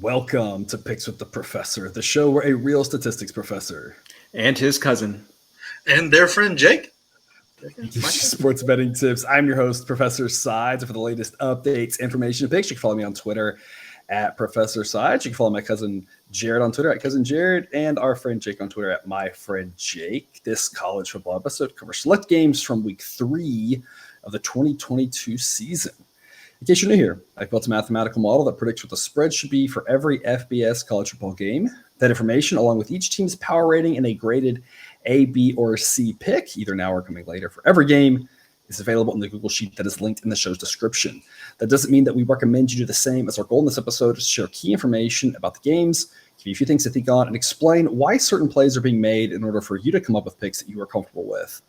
Welcome to Picks with the Professor, the show where a real statistics professor and his cousin and their friend Jake sports betting tips. I'm your host, Professor Sides. For the latest updates, information, and picks, you can follow me on Twitter at Professor Sides. You can follow my cousin Jared on Twitter at Cousin Jared, and our friend Jake on Twitter at My Friend Jake. This college football episode covers select games from Week 3 of the 2022 season. In case you're new here, I've built a mathematical model that predicts what the spread should be for every FBS college football game. That information, along with each team's power rating and a graded A, B, or C pick, either now or coming later for every game, is available in the Google Sheet that is linked in the show's description. That doesn't mean that we recommend you do the same, as our goal in this episode is to share key information about the games, give you a few things to think on, and explain why certain plays are being made in order for you to come up with picks that you are comfortable with.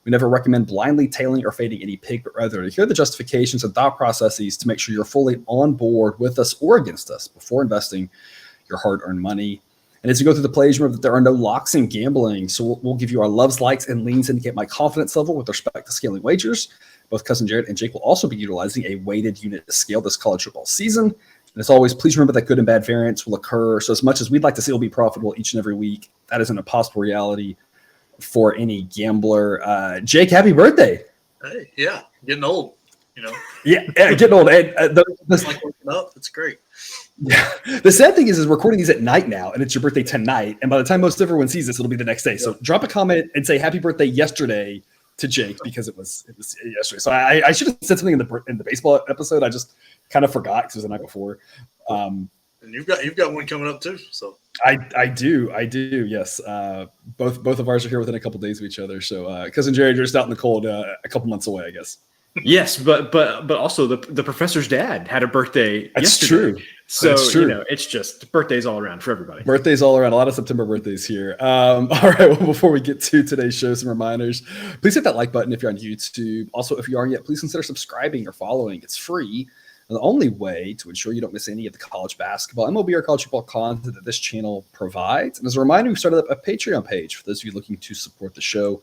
We never recommend blindly tailing or fading any pick, but rather to hear the justifications and thought processes to make sure you're fully on board with us or against us before investing your hard-earned money. And as you go through the plays, remember that there are no locks in gambling. So we'll give you our loves, likes, and leans to indicate my confidence level with respect to scaling wagers. Both Cousin Jared and Jake will also be utilizing a weighted unit to scale this college football season. And as always, please remember that good and bad variance will occur. So as much as we'd like to see it will be profitable each and every week, that isn't a possible reality for any gambler. Jake, happy birthday. Hey, yeah, getting old, Yeah, getting old. And it's like waking up. It's great. Yeah. The sad thing is recording these at night now, and it's your birthday tonight. And by the time most everyone sees this, it'll be the next day. Yeah. So drop a comment and say happy birthday yesterday to Jake, because it was yesterday. So I should have said something in the baseball episode. I just kind of forgot because it was the night before. And you've got one coming up too. So I do. Yes. Both of ours are here within a couple days of each other. So Cousin Jerry, you're just out in the cold, a couple months away, I guess. Yes, but also the professor's dad had a birthday yesterday. True. So That's true. It's just birthdays all around for everybody. Birthdays all around. A lot of September birthdays here. All right. Well, before we get to today's show, some reminders. Please hit that like button if you're on YouTube. Also, if you aren't yet, please consider subscribing or following. It's free. And the only way to ensure you don't miss any of the college basketball, MLB, or college football content that this channel provides. And as a reminder, we've started up a Patreon page for those of you looking to support the show.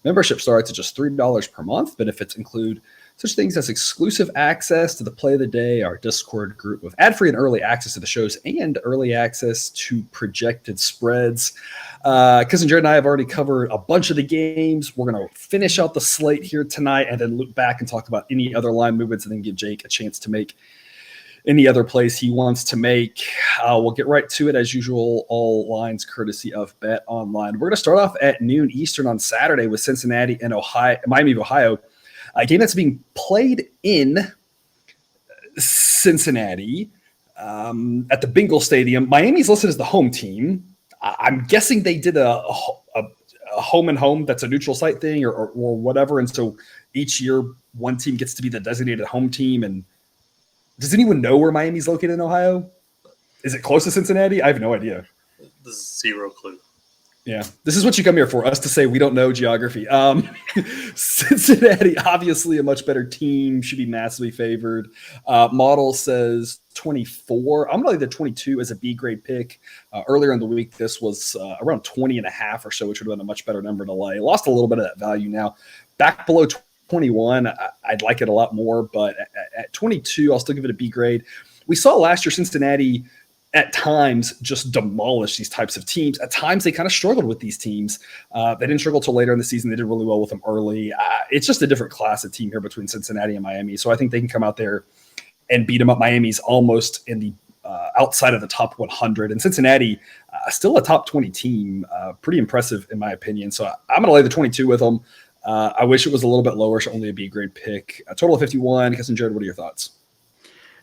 Membership starts at just $3 per month. Benefits include such things as exclusive access to the play of the day, our Discord group with ad-free and early access to the shows, and early access to projected spreads. Cousin Jared and I have already covered a bunch of the games. We're going to finish out the slate here tonight and then look back and talk about any other line movements, and then give Jake a chance to make any other plays he wants to make. We'll get right to it as usual. All lines courtesy of Bet Online. We're going to start off at noon Eastern on Saturday with Cincinnati and Miami of Ohio. A game that's being played in Cincinnati at the Bengal Stadium. Miami's listed as the home team. I'm guessing they did a home and home that's a neutral site thing or whatever. And so each year one team gets to be the designated home team. And does anyone know where Miami's located in Ohio? Is it close to Cincinnati? I have no idea. Zero clue. Yeah, this is what you come here for, us to say we don't know geography. Cincinnati, obviously a much better team, should be massively favored. Model says 24. I'm going to leave the 22 as a B grade pick. Earlier in the week, this was around 20.5 or so, which would have been a much better number to lay. Lost a little bit of that value now. Back below 21, I'd like it a lot more, but at 22, I'll still give it a B grade. We saw last year Cincinnati at times just demolish these types of teams. At times they kind of struggled with these teams. They didn't struggle till later in the season. They did really well with them early. It's just a different class of team here between Cincinnati and Miami. So I think they can come out there and beat them up. Miami's almost in the outside of the top 100, and Cincinnati still a top 20 team. Pretty impressive in my opinion. So I'm going to lay the 22 with them. I wish it was a little bit lower. So only a B grade pick. A total of 51. Cousin Jared, what are your thoughts?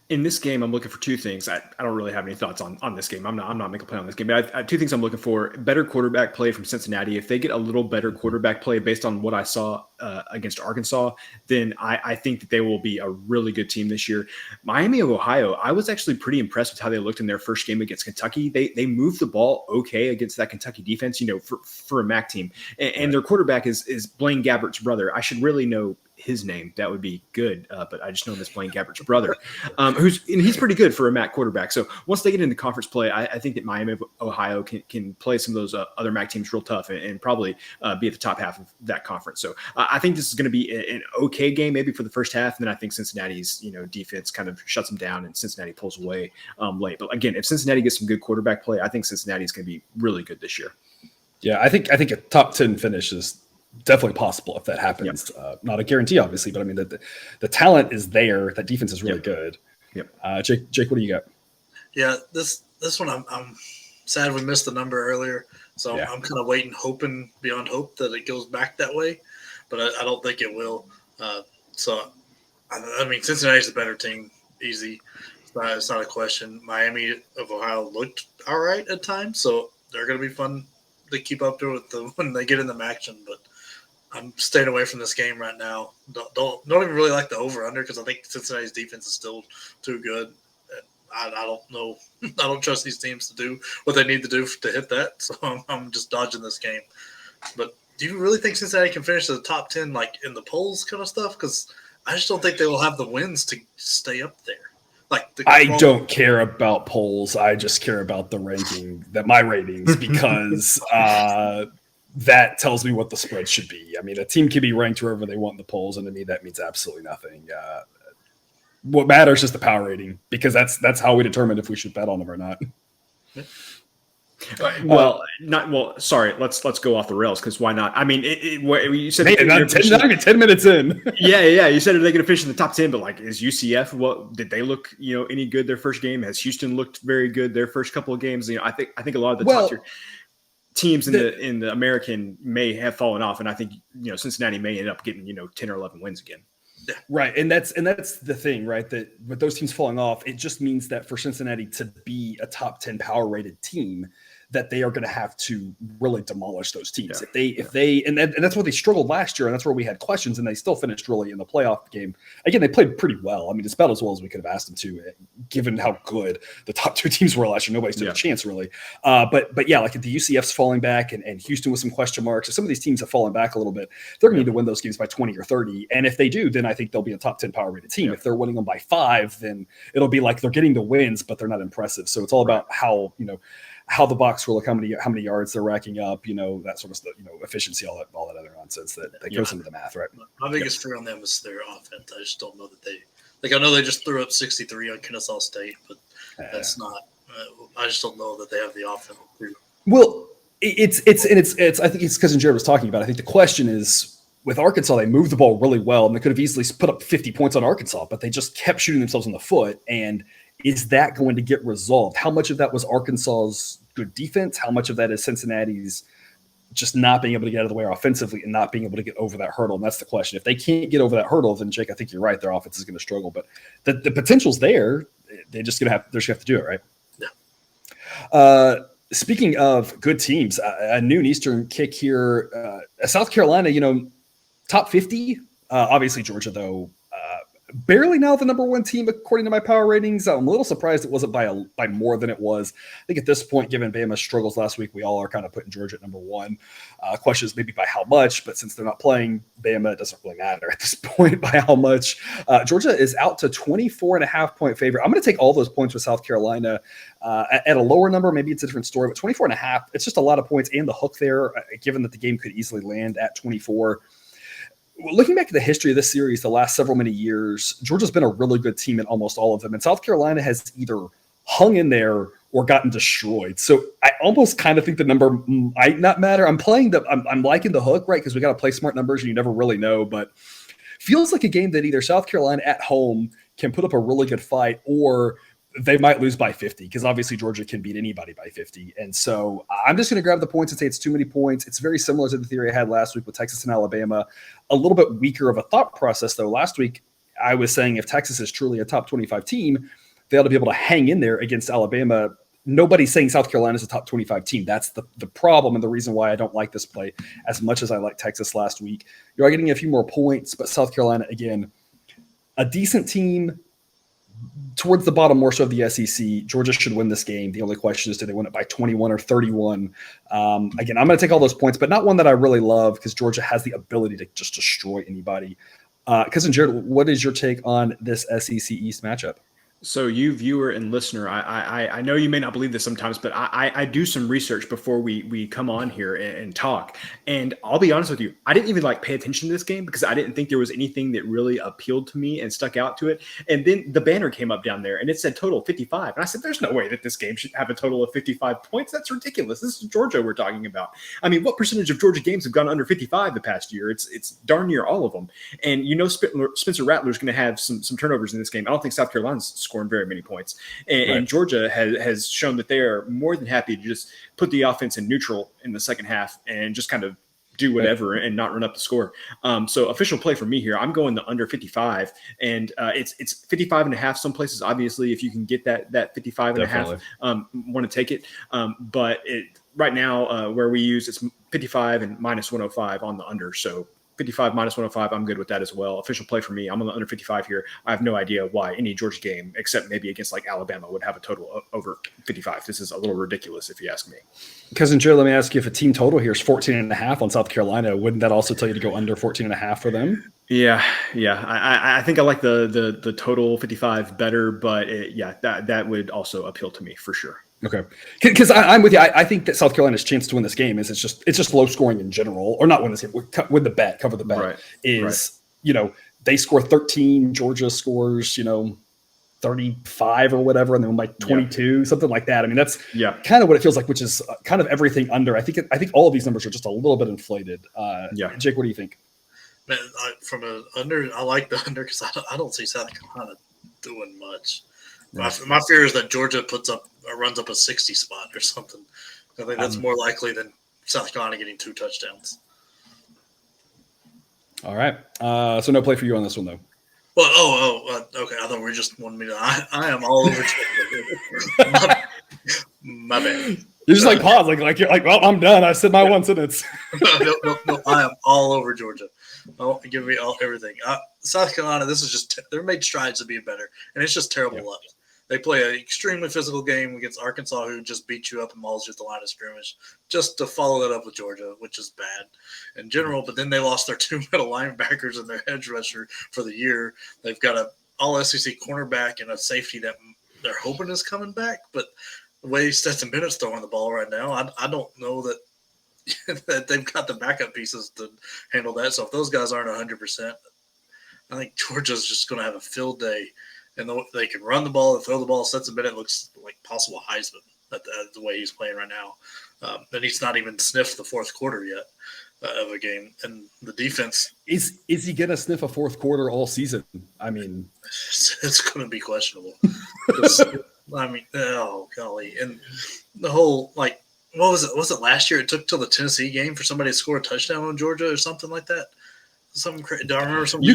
In this game, I'm looking for two things. I don't really have any thoughts on this game. I'm not making a play on this game. But I have two things I'm looking for. Better quarterback play from Cincinnati. If they get a little better quarterback play based on what I saw against Arkansas, then I think that they will be a really good team this year. Miami of Ohio, I was actually pretty impressed with how they looked in their first game against Kentucky. They moved the ball okay against that Kentucky defense, for a MAC team. And their quarterback is Blaine Gabbert's brother. I should really know his name. That would be good. But I just know him as Blaine Gabbert's brother, he's pretty good for a MAC quarterback. So once they get into conference play, I think that Miami of Ohio can play some of those other MAC teams real tough and probably be at the top half of that conference. So I think this is going to be an okay game, maybe for the first half. And then I think Cincinnati's, defense kind of shuts them down and Cincinnati pulls away late. But again, if Cincinnati gets some good quarterback play, I think Cincinnati is going to be really good this year. Yeah, I think a top 10 finish is definitely possible if that happens. Yep. Not a guarantee, obviously, but I mean the talent is there. That defense is really good. Yep. Jake, what do you got? Yeah, this one I'm sad we missed the number earlier, so I'm kind of hoping beyond hope that it goes back that way, but I don't think it will. So I mean, Cincinnati's a better team, easy. It's not a question. Miami of Ohio looked all right at times, so they're going to be fun to keep up to when they get in the action, but I'm staying away from this game right now. Don't even really like the over-under because I think Cincinnati's defense is still too good. I don't know. I don't trust these teams to do what they need to do to hit that, so I'm just dodging this game. But do you really think Cincinnati can finish the top 10 like in the polls kind of stuff? Because I just don't think they will have the wins to stay up there. I don't care about polls. I just care about the my ratings, because that tells me what the spread should be. I mean, a team can be ranked wherever they want in the polls, and to me, that means absolutely nothing. What matters is the power rating, because that's how we determine if we should bet on them or not. Sorry. Let's go off the rails, because why not? I mean, you said 10 minutes in. Yeah. You said they're going to finish in the top 10, but like, is UCF? What did they look? Any good their first game? Has Houston looked very good their first couple of games? I think a lot of the top tier teams in the American may have fallen off, and I think Cincinnati may end up getting 10 or 11 wins again. Right. And that's the thing, right? That with those teams falling off, it just means that for Cincinnati to be a top 10 power rated team, that they are going to have to really demolish those teams. If they and that's where they struggled last year, and that's where we had questions, and they still finished really in the playoff game. Again, they played pretty well. I mean, it's about as well as we could have asked them to, given how good the top two teams were last year. Nobody stood a chance, really. But yeah, like if the UCF's falling back and Houston with some question marks, if some of these teams have fallen back a little bit, they're going to need to win those games by 20 or 30. And if they do, then I think they'll be a top 10 power rated team. If they're winning them by 5, then it'll be like they're getting the wins, but they're not impressive. So it's all about how the box will look, how many yards they're racking up, that sort of stuff, efficiency, all that other nonsense that goes into the math, right? My biggest fear on them is their offense. I just don't know that I know they just threw up 63 on Kennesaw State, but that's not. I just don't know that they have the offense to. Well, it's I think it's because Jared was talking about. I think the question is, with Arkansas, they moved the ball really well, and they could have easily put up 50 points on Arkansas, but they just kept shooting themselves in the foot. And is that going to get resolved? How much of that was Arkansas's good defense? How much of that is Cincinnati's just not being able to get out of the way offensively and not being able to get over that hurdle? And that's the question. If they can't get over that hurdle, then Jake, I think you're right. Their offense is going to struggle, but the potential's there. They're just going to have to do it, right? Yeah. Speaking of good teams, a noon Eastern kick here. South Carolina, top 50. Obviously Georgia, though, barely now the number one team according to my power ratings. I'm a little surprised it wasn't by more than it was. I think at this point, given Bama's struggles last week, we all are kind of putting Georgia at number one. Question is maybe by how much, but since they're not playing Bama, it doesn't really matter at this point by how much. Georgia is out to 24.5 point favorite. I'm going to take all those points with South Carolina at a lower number. Maybe it's a different story, but 24.5, it's just a lot of points and the hook there, given that the game could easily land at 24. Looking back at the history of this series, the last many years, Georgia's been a really good team in almost all of them. And South Carolina has either hung in there or gotten destroyed. So I almost kind of think the number might not matter. I'm liking the hook, right? Because we got to play smart numbers and you never really know. But feels like a game that either South Carolina at home can put up a really good fight, or they might lose by 50, because obviously Georgia can beat anybody by 50. And so I'm just going to grab the points and say it's too many points. It's very similar to the theory I had last week with Texas and Alabama. A little bit weaker of a thought process, though. Last week, I was saying if Texas is truly a top 25 team, they ought to be able to hang in there against Alabama. Nobody's saying South Carolina is a top 25 team. That's the problem and the reason why I don't like this play as much as I like Texas last week. You are getting a few more points, but South Carolina, again, a decent team, towards the bottom more so of the SEC. Georgia should win this game. The only question is, do they win it by 21 or 31? Again, I'm going to take all those points, but not one that I really love, because Georgia has the ability to just destroy anybody. Cousin Jared, what is your take on this SEC East matchup? So you viewer and listener, I know you may not believe this sometimes, but I do some research before we come on here and talk. And I'll be honest with you, I didn't even pay attention to this game because I didn't think there was anything that really appealed to me and stuck out to it. And then the banner came up down there and it said total 55. And I said, there's no way that this game should have a total of 55 points. That's ridiculous. This is Georgia we're talking about. I mean, what percentage of Georgia games have gone under 55 the past year? It's darn near all of them. And Spencer Rattler's going to have some turnovers in this game. I don't think South Carolina's scoring very many points. And Georgia has shown that they are more than happy to just put the offense in neutral in the second half and just kind of do whatever and not run up the score. So official play for me here, I'm going the under 55, and it's 55 and a half some places. Obviously, if you can get that 55 and Definitely. a half, want to take it. But right now where we use, it's 55 and minus 105 on the under. So 55 minus 105, I'm good with that as well. Official play for me, I'm on the under 55 here. I have no idea why any Georgia game, except maybe against Alabama, would have a total over 55. This is a little ridiculous if you ask me. Cousin Jared, let me ask you, if a team total here is 14 and a half on South Carolina, wouldn't that also tell you to go under 14 and a half for them? Yeah. I think I like the total 55 better, but that would also appeal to me for sure. Okay, because I'm with you. I think that South Carolina's chance to win this game is it's just low scoring in general, or not win this game. Win the bet, cover the bet. Right. They score 13, Georgia scores 35 or whatever, and then 22, something like that. I mean, that's kind of what it feels like, which is kind of everything under. I think all of these numbers are just a little bit inflated. Jake, what do you think? Man, from an under, I like the under because I don't see South Carolina doing much. My fear is that Georgia runs up a 60 spot or something. I think that's more likely than South Carolina getting 2 touchdowns. All right. So no play for you on this one, though. Well, okay. I thought we just wanted me to. I am all over Georgia. my bad. You're just pause, you're well, I'm done. I said my one sentence. No, I am all over Georgia. Oh, give me everything. South Carolina, this is just they're made strides to be better, and it's just terrible luck. They play an extremely physical game against Arkansas, who just beat you up and mauls you at the line of scrimmage, just to follow that up with Georgia, which is bad in general. But then they lost their 2 middle linebackers and their edge rusher for the year. They've got an all-SEC cornerback and a safety that they're hoping is coming back. But the way Stetson Bennett's throwing the ball right now, I don't know that that they've got the backup pieces to handle that. So if those guys aren't 100%, I think Georgia's just going to have a field day. And they can run the ball and throw the ball. Stetson Bennett looks like possible Heisman at the way he's playing right now. And he's not even sniffed the fourth quarter yet of a game. And the defense is he going to sniff a fourth quarter all season? I mean, it's going to be questionable. I mean, oh golly, and the whole what was it? Was it last year? It took till the Tennessee game for somebody to score a touchdown on Georgia or something like that. Something crazy. Do I remember something? You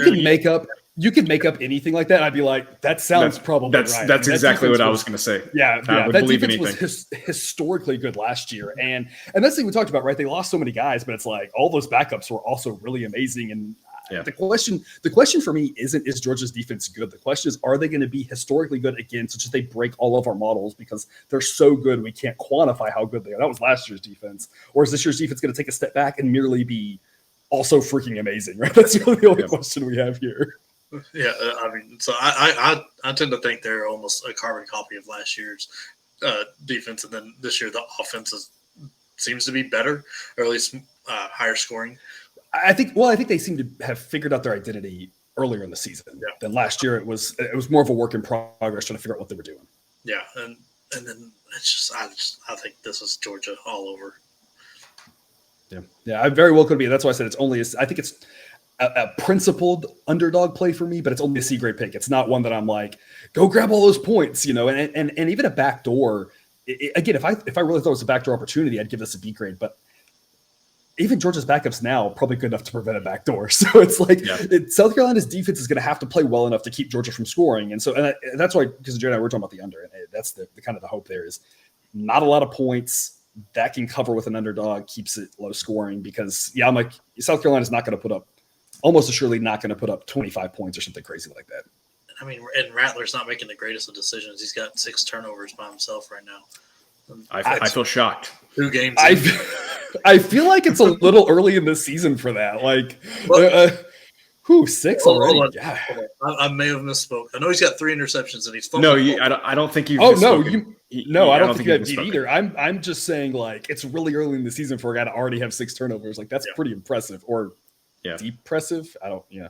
could make up anything like that. I'd be like, that sounds probably right. That's exactly what I was going to say. That defense was historically good last year, and that's the thing we talked about, right? They lost so many guys, but it's all those backups were also really amazing. And the question for me isn't is Georgia's defense good? The question is, are they going to be historically good again, such that they break all of our models because they're so good we can't quantify how good they are? That was last year's defense, or is this year's defense going to take a step back and merely be also freaking amazing, right? That's really the only question we have here. Yeah, I mean, so I tend to think they're almost a carbon copy of last year's defense, and then this year the offense seems to be better, or at least higher scoring. I think they seem to have figured out their identity earlier in the season than last year. It was more of a work in progress trying to figure out what they were doing. Yeah, and then it's I think this is Georgia all over. Yeah, I very well could be. That's why I said I think it's a principled underdog play for me, but it's only a C grade pick. It's not one that I'm go grab all those points, and even a backdoor. Again, if I really thought it was a backdoor opportunity, I'd give this a B grade. But even Georgia's backups now probably good enough to prevent a backdoor. So it's South Carolina's defense is going to have to play well enough to keep Georgia from scoring, and that's why, because Jared and I were talking about the under, and that's the kind of the hope there is not a lot of points. That can cover with an underdog, keeps it low scoring because I'm South Carolina's not going to put up, almost assuredly not going to put up 25 points or something crazy like that. I mean, and Rattler's not making the greatest of decisions. He's got 6 turnovers by himself right now. I feel shocked. 2 games. I feel like it's a little early in the season for that. Who, 6 already? Hold on. Yeah. Hold on. I may have misspoke. I know he's got 3 interceptions and he's fumbled. No, I don't think you've. Oh no, I don't think you have you've beat either. I'm just saying, like, it's really early in the season for a guy to already have 6 turnovers. Like, that's pretty impressive, or depressive. I don't. Yeah.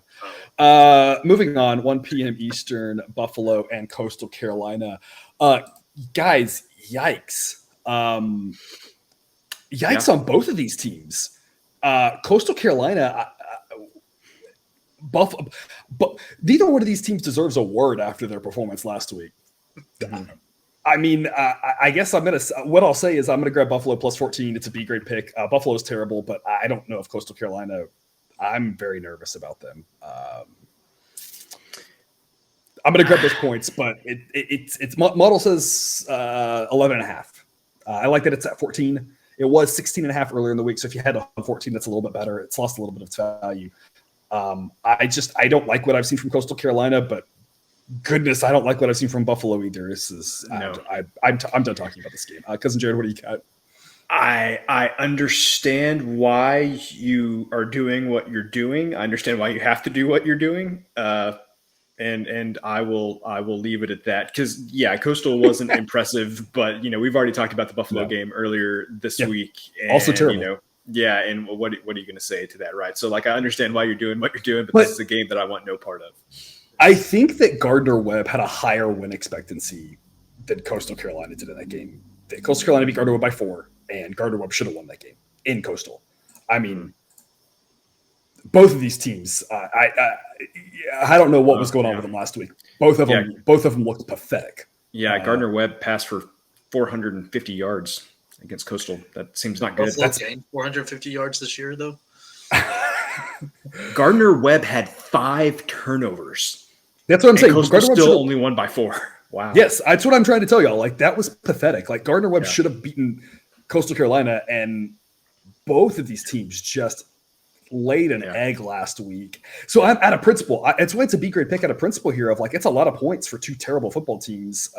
Moving on. 1 p.m. Eastern. Buffalo and Coastal Carolina. Guys, yikes. Yikes on both of these teams. Coastal Carolina. Buffalo, but neither one of these teams deserves a word after their performance last week. I mean, I guess what I'll say is I'm gonna grab Buffalo plus 14. It's a B grade pick. Buffalo's terrible, but I don't know if Coastal Carolina. I'm very nervous about them. I'm gonna grab those points, but it's model says 11.5. I like that it's at 14. It was 16.5 earlier in the week, so if you had on 14, that's a little bit better. It's lost a little bit of its value. I don't like what I've seen from Coastal Carolina, but goodness, I don't like what I've seen from Buffalo either. This is I'm done talking about this game. Cousin Jared, what do you got? I understand why you are doing what you're doing. I understand why you have to do what you're doing. And I will leave it at that because Coastal wasn't impressive, but we've already talked about the Buffalo game earlier this week. And, also terrible. And what are you going to say to that, right? So, like, I understand why you're doing what you're doing, but this is a game that I want no part of. I think that Gardner-Webb had a higher win expectancy than Coastal Carolina did in that game. Coastal Carolina beat Gardner-Webb by 4, and Gardner-Webb should have won that game in Coastal. I mean, both of these teams, I don't know what was going on with them last week. Both of them looked pathetic. Yeah, Gardner-Webb passed for 450 yards against Coastal. That seems not good. That's gained 450 yards this year, though. Gardner-Webb had 5 turnovers. That's what I'm saying. Coastal still only won by 4. Wow. Yes, that's what I'm trying to tell y'all. Like, that was pathetic. Like, Gardner-Webb should have beaten Coastal Carolina, and both of these teams just laid an egg last week. So I'm at a principle. It's a B grade pick at a principle here of, like, it's a lot of points for 2 terrible football teams.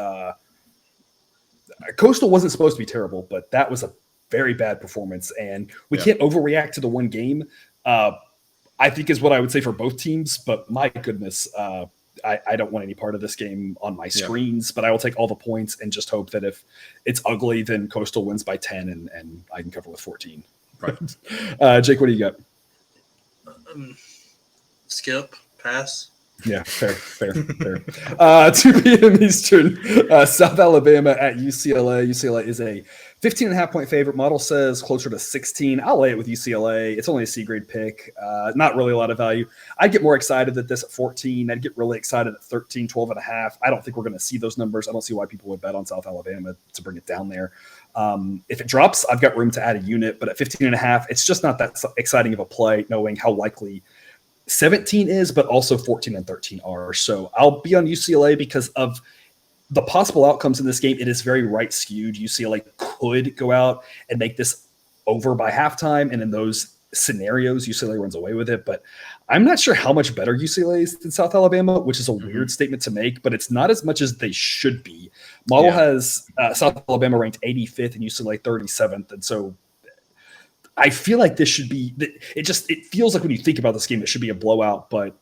Coastal wasn't supposed to be terrible, but that was a very bad performance, and we can't overreact to the one game. I think is what I would say for both teams, but my goodness, I don't want any part of this game on my screens, but I will take all the points and just hope that if it's ugly, then Coastal wins by 10 and I can cover with 14. Right. Jake, what do you got? Skip, pass. Yeah, fair. 2 p.m. Eastern, South Alabama at UCLA. UCLA is a 15.5 point favorite. Model says closer to 16. I'll lay it with UCLA. It's only a C grade pick. Not really a lot of value. I'd get more excited at this at 14. I'd get really excited at 13, 12.5. I don't think we're going to see those numbers. I don't see why people would bet on South Alabama to bring it down there. If it drops, I've got room to add a unit, but at 15.5, it's just not that exciting of a play, knowing how likely 17 is, but also 14 and 13 are. So I'll be on UCLA because of the possible outcomes in this game. It is very right skewed. UCLA could go out and make this over by halftime. And in those scenarios, UCLA runs away with it. But I'm not sure how much better UCLA is than South Alabama, which is a weird statement to make, but it's not as much as they should be. Model has South Alabama ranked 85th and UCLA 37th. And so I feel like this should be, it feels like when you think about this game, it should be a blowout, but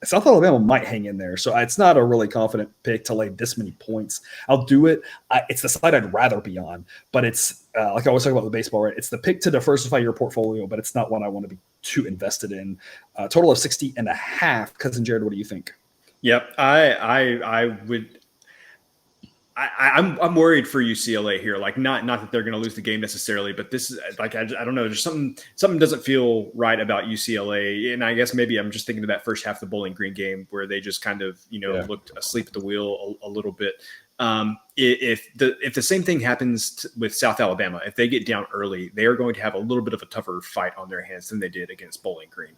South Alabama might hang in there. So it's not a really confident pick to lay this many points. I'll do it. It's the side I'd rather be on, but it's like I was talking about the baseball, right? It's the pick to diversify your portfolio, but it's not one I want to be too invested in. Total of 60.5. Cousin Jared, what do you think? Yep. I would. I'm worried for UCLA here. Like, not that they're going to lose the game necessarily, but this is like, I don't know. There's something doesn't feel right about UCLA. And I guess maybe I'm just thinking of that first half of the Bowling Green game where they just kind of, looked asleep at the wheel a little bit. If the same thing happens with South Alabama, if they get down early, they are going to have a little bit of a tougher fight on their hands than they did against Bowling Green.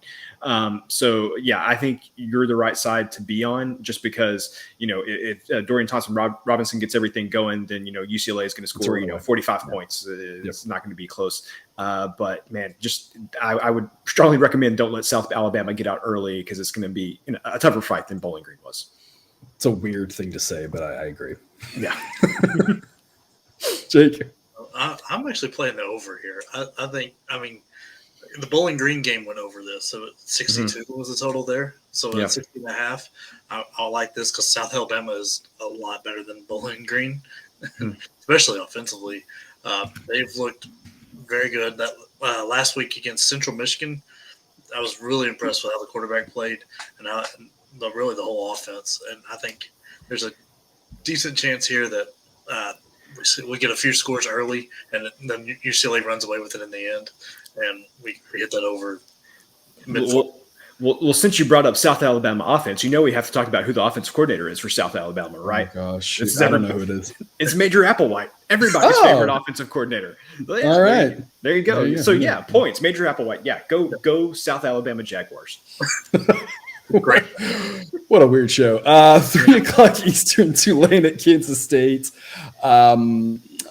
So yeah, I think you're the right side to be on, just because if Dorian Thompson-Robinson gets everything going, then UCLA is going to score 45 points. It's not going to be close. But man, I would strongly recommend don't let South Alabama get out early, because it's going to be a tougher fight than Bowling Green was. It's a weird thing to say, but I agree. Yeah. Jake? I'm actually playing the over here. I mean, The Bowling Green game went over this, so 62 was the total there. So at 60.5, I like this because South Alabama is a lot better than Bowling Green, especially offensively. They've looked very good. That last week against Central Michigan, I was really impressed with how the quarterback played and really the whole offense. And I think there's a decent chance here that we get a few scores early, and then UCLA runs away with it in the end, and we hit that over. Well, since you brought up South Alabama offense, we have to talk about who the offensive coordinator is for South Alabama, right? Oh, gosh. I don't know who it is. It's Major Applewhite, everybody's favorite offensive coordinator. All right. There you go. So, points. Major Applewhite. Yeah, go South Alabama Jaguars. Great. What a weird show. 3:00 Eastern, Tulane at Kansas State.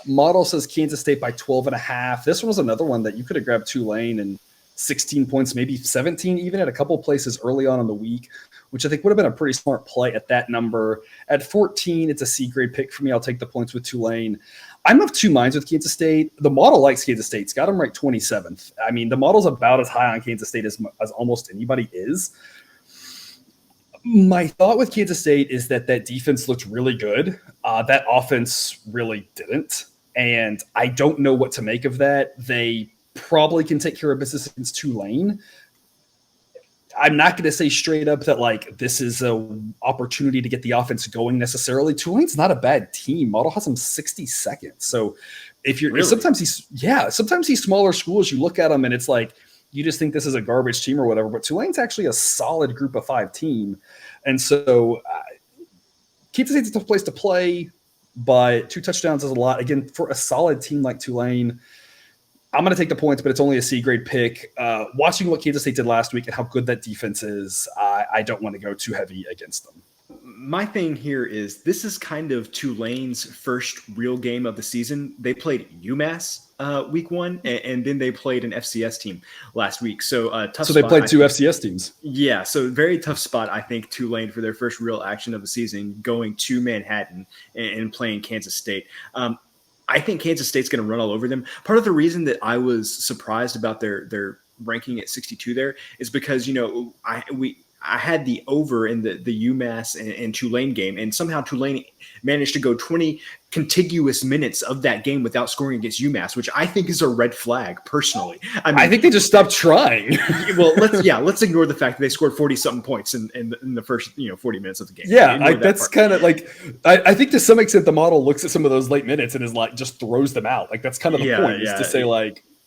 Model says Kansas State by 12.5. This one was another one that you could have grabbed Tulane and 16 points, maybe 17 even at a couple of places early on in the week, which I think would have been a pretty smart play at that number. At 14, it's a C grade pick for me. I'll take the points with Tulane. I'm of two minds with Kansas State. The model likes Kansas State. It's got them ranked 27th. I mean, the model's about as high on Kansas State as almost anybody is. My thought with Kansas State is that defense looked really good. That offense really didn't. And I don't know what to make of that. They probably can take care of business against Tulane. I'm not going to say straight up that this is an opportunity to get the offense going necessarily. Tulane's not a bad team. Model has them 62nd. So if you're sometimes these smaller schools, you look at them and it's like, you just think this is a garbage team or whatever, but Tulane's actually a solid group of 5 team. And so Kansas State's a tough place to play, but 2 touchdowns is a lot. Again, for a solid team like Tulane, I'm going to take the points, but it's only a C grade pick. Watching what Kansas State did last week and how good that defense is, I don't want to go too heavy against them. My thing here is this is kind of Tulane's first real game of the season. They played UMass week 1, and then they played an FCS team last week. So tough. So they played 2 FCS teams. Yeah, so very tough spot, I think, Tulane for their first real action of the season, going to Manhattan and playing Kansas State. I think Kansas State's going to run all over them. Part of the reason that I was surprised about their ranking at 62 there is because, I had the over in the UMass and Tulane game, and somehow Tulane managed to go 20 contiguous minutes of that game without scoring against UMass, which I think is a red flag personally. I think they just stopped trying. Well, let's ignore the fact that they scored 40-something points in the first 40 minutes of the game. Yeah, that's kind of I think to some extent the model looks at some of those late minutes and is just throws them out. That's kind of the point is to say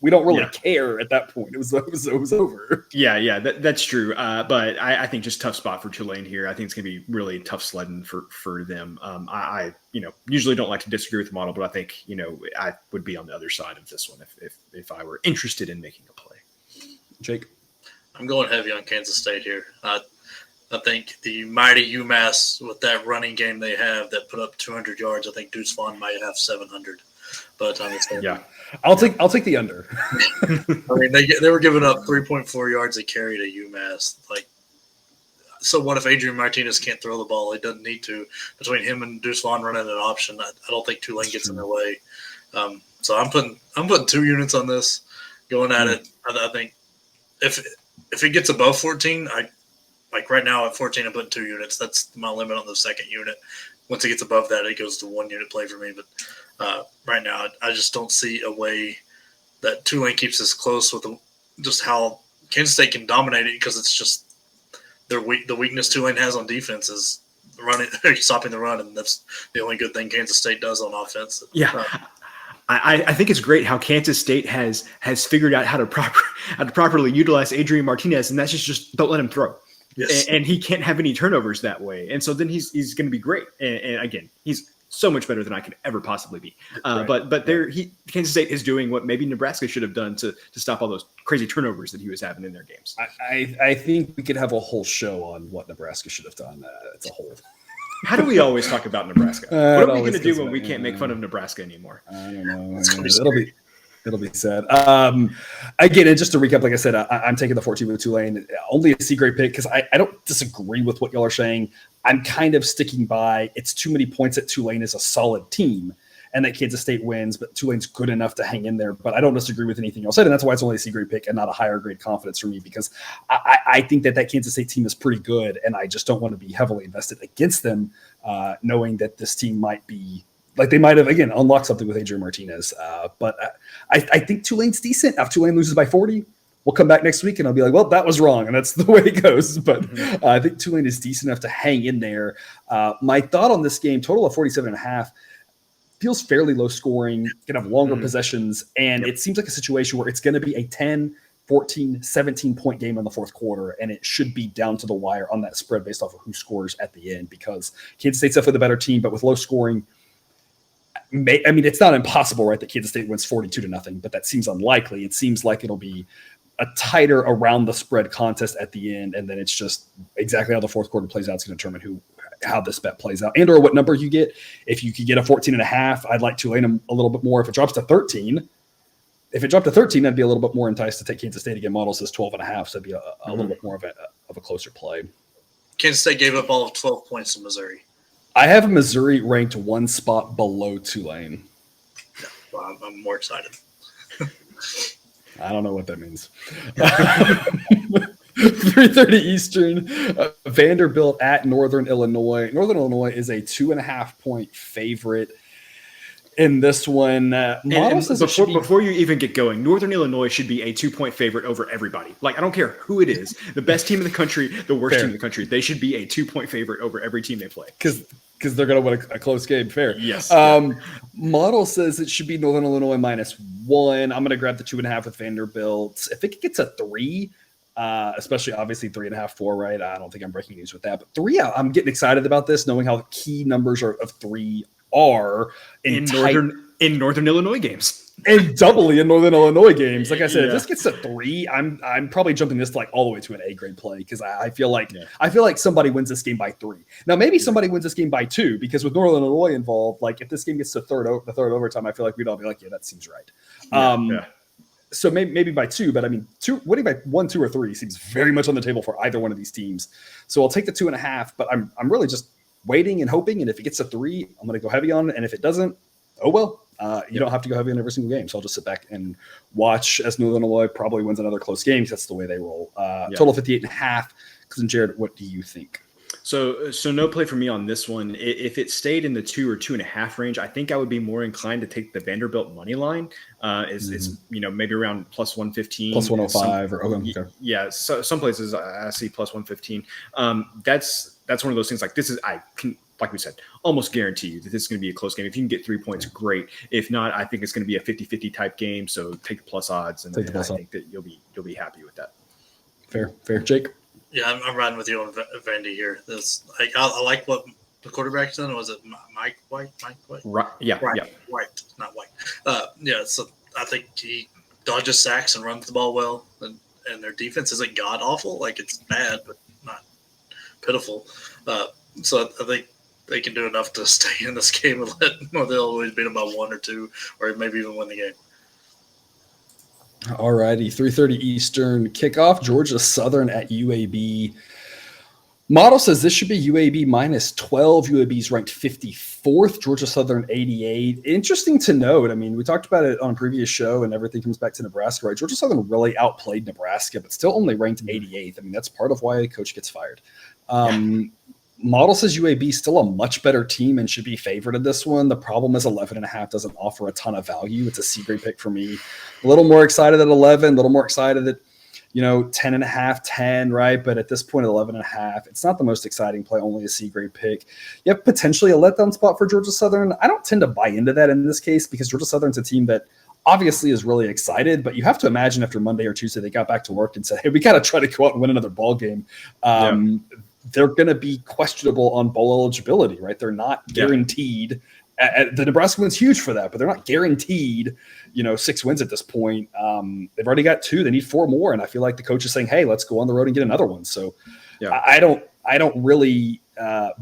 we don't really care at that point. It was over. Yeah, that's true. But I think just tough spot for Tulane here. I think it's going to be really tough sledding for them. I usually don't like to disagree with the model, but I think I would be on the other side of this one if I were interested in making a play. Jake, I'm going heavy on Kansas State here. I think the mighty UMass with that running game they have that put up 200 yards. I think Deuce Vaughn might have 700 by the time it's done. Yeah. I'll take the under. I mean, they were giving up 3.4 yards a carry to UMass. So what if Adrian Martinez can't throw the ball? He doesn't need to. Between him and Deuce Vaughn running an option, I don't think Tulane gets in their way. So I'm putting 2 units on this, going at it. I think if it gets above 14, right now at 14, I'm putting 2 units. That's my limit on the second unit. Once it gets above that, it goes to 1 unit play for me. But right now, I just don't see a way that Tulane keeps this close with just how Kansas State can dominate it, because it's just the weakness Tulane has on defense is running, stopping the run, and that's the only good thing Kansas State does on offense. Yeah. I think it's great how Kansas State has figured out how to properly utilize Adrian Martinez, and that's just don't let him throw. Yes. And he can't have any turnovers that way. And so then he's going to be great. And again, he's so much better than I could ever possibly be. Right. But Kansas State is doing what maybe Nebraska should have done to stop all those crazy turnovers that he was having in their games. I think we could have a whole show on what Nebraska should have done. It's a whole. How do we always talk about Nebraska? What are we going to do when we can't make fun of Nebraska anymore? I don't know. It'll be sad. Again, and just to recap, like I said, I'm taking the 14 with Tulane. Only a C grade pick because I don't disagree with what y'all are saying. I'm kind of sticking by it's too many points at Tulane as a solid team. and that Kansas State wins, but Tulane's good enough to hang in there. But I don't disagree with anything y'all said, and that's why it's only a C grade pick and not a higher grade confidence for me, because I think that Kansas State team is pretty good, and I just don't want to be heavily invested against them, knowing that this team might be like they might have, again, unlocked something with Adrian Martinez. But I think Tulane's decent. If Tulane loses by 40, we'll come back next week and I'll be like, well, that was wrong. And that's the way it goes. But I think Tulane is decent enough to hang in there. My thought on this game, total of 47.5, feels fairly low scoring, going to have longer possessions. And it seems like a situation where it's going to be a 10, 14, 17-point game in the fourth quarter, and it should be down to the wire on that spread based off of who scores at the end, because Kansas State's definitely the better team, but with low scoring, it's not impossible, right, that Kansas State wins 42-0, but that seems unlikely. It seems like it'll be a tighter around the spread contest at the end, and then it's just exactly how the fourth quarter plays out is going to determine how this bet plays out and or what number you get. If you could get a 14.5, I'd like Tulane a little bit more. If it drops to 13, I'd be a little bit more enticed to take Kansas State. Again, model says 12.5, so it'd be a little bit more of a closer play. Kansas State gave up all of 12 points to Missouri. I have Missouri ranked one spot below Tulane. Yeah, well, I'm more excited. I don't know what that means. 3:30 Eastern, Vanderbilt at Northern Illinois. Northern Illinois is a 2.5-point favorite in this one. Before you even get going, Northern Illinois should be a 2-point favorite over everybody. Like, I don't care who it is, the best team in the country, the worst team in the country. They should be a 2-point favorite over every team they play. Because they're going to win a close game. Fair. Yes. Model says it should be Northern Illinois -1. I'm going to grab the 2.5 with Vanderbilt. If it gets a 3, especially obviously 3.5, 4, right? I don't think I'm breaking news with that, but 3, I'm getting excited about this, knowing how key numbers of 3 are in Northern Illinois games. And doubly in Northern Illinois games. Like I said, if this gets to 3, I'm probably jumping this like all the way to an A grade play, because I feel like somebody wins this game by 3. Now maybe somebody wins this game by 2, because with Northern Illinois involved, like if this game gets to the third overtime, I feel like we'd all be like, yeah, that seems right. So maybe by 2, but I mean, winning by 1, 2, or 3 seems very much on the table for either one of these teams. So I'll take the 2.5, but I'm really just waiting and hoping. And if it gets to 3, I'm going to go heavy on it. And if it doesn't, oh well. You don't have to go heavy on every single game. So I'll just sit back and watch as Northern Illinois probably wins another close game, because that's the way they roll. Total 58.5. Cousin Jared, what do you think? So no play for me on this one. If it stayed in the 2 or 2.5 range, I think I would be more inclined to take the Vanderbilt money line. It's maybe around plus 115, plus 105, yeah. So some places I see plus 115. That's one of those things. Like, like we said, almost guarantee you that this is going to be a close game. If you can get 3 points, great. If not, I think it's going to be a 50-50 type game. So take the plus odds, and I think that you'll be happy with that. Fair, Jake. Yeah, I'm riding with you on Vandy here. I like what the quarterback's done. Was it Mike White? Right. Yeah. White, not White. So I think he dodges sacks and runs the ball well, and their defense isn't god awful. Like, it's bad, but not pitiful. So I think they can do enough to stay in this game and let Northern Illinois beat them by 1 or 2, or maybe even win the game. All righty, 3:30 Eastern kickoff. Georgia Southern at UAB. Model says this should be UAB -12. UAB's ranked 54th. Georgia Southern 88. Interesting to note. I mean, we talked about it on a previous show, and everything comes back to Nebraska, right? Georgia Southern really outplayed Nebraska, but still only ranked 88th. I mean, that's part of why a coach gets fired. Model says UAB is still a much better team and should be favored in this one. The problem is 11.5 doesn't offer a ton of value. It's a C grade pick for me. A little more excited at 11, a little more excited at 10.5, 10, right? But at this point, at 11.5, it's not the most exciting play, only a C grade pick. You have potentially a letdown spot for Georgia Southern. I don't tend to buy into that in this case, because Georgia Southern's a team that obviously is really excited, but you have to imagine after Monday or Tuesday, they got back to work and said, hey, we got to try to go out and win another ball game. They're going to be questionable on bowl eligibility, right? They're not guaranteed. The Nebraska win's huge for that, but they're not guaranteed, 6 wins at this point. They've already got 2. They need 4 more. And I feel like the coach is saying, hey, let's go on the road and get another one. So I don't really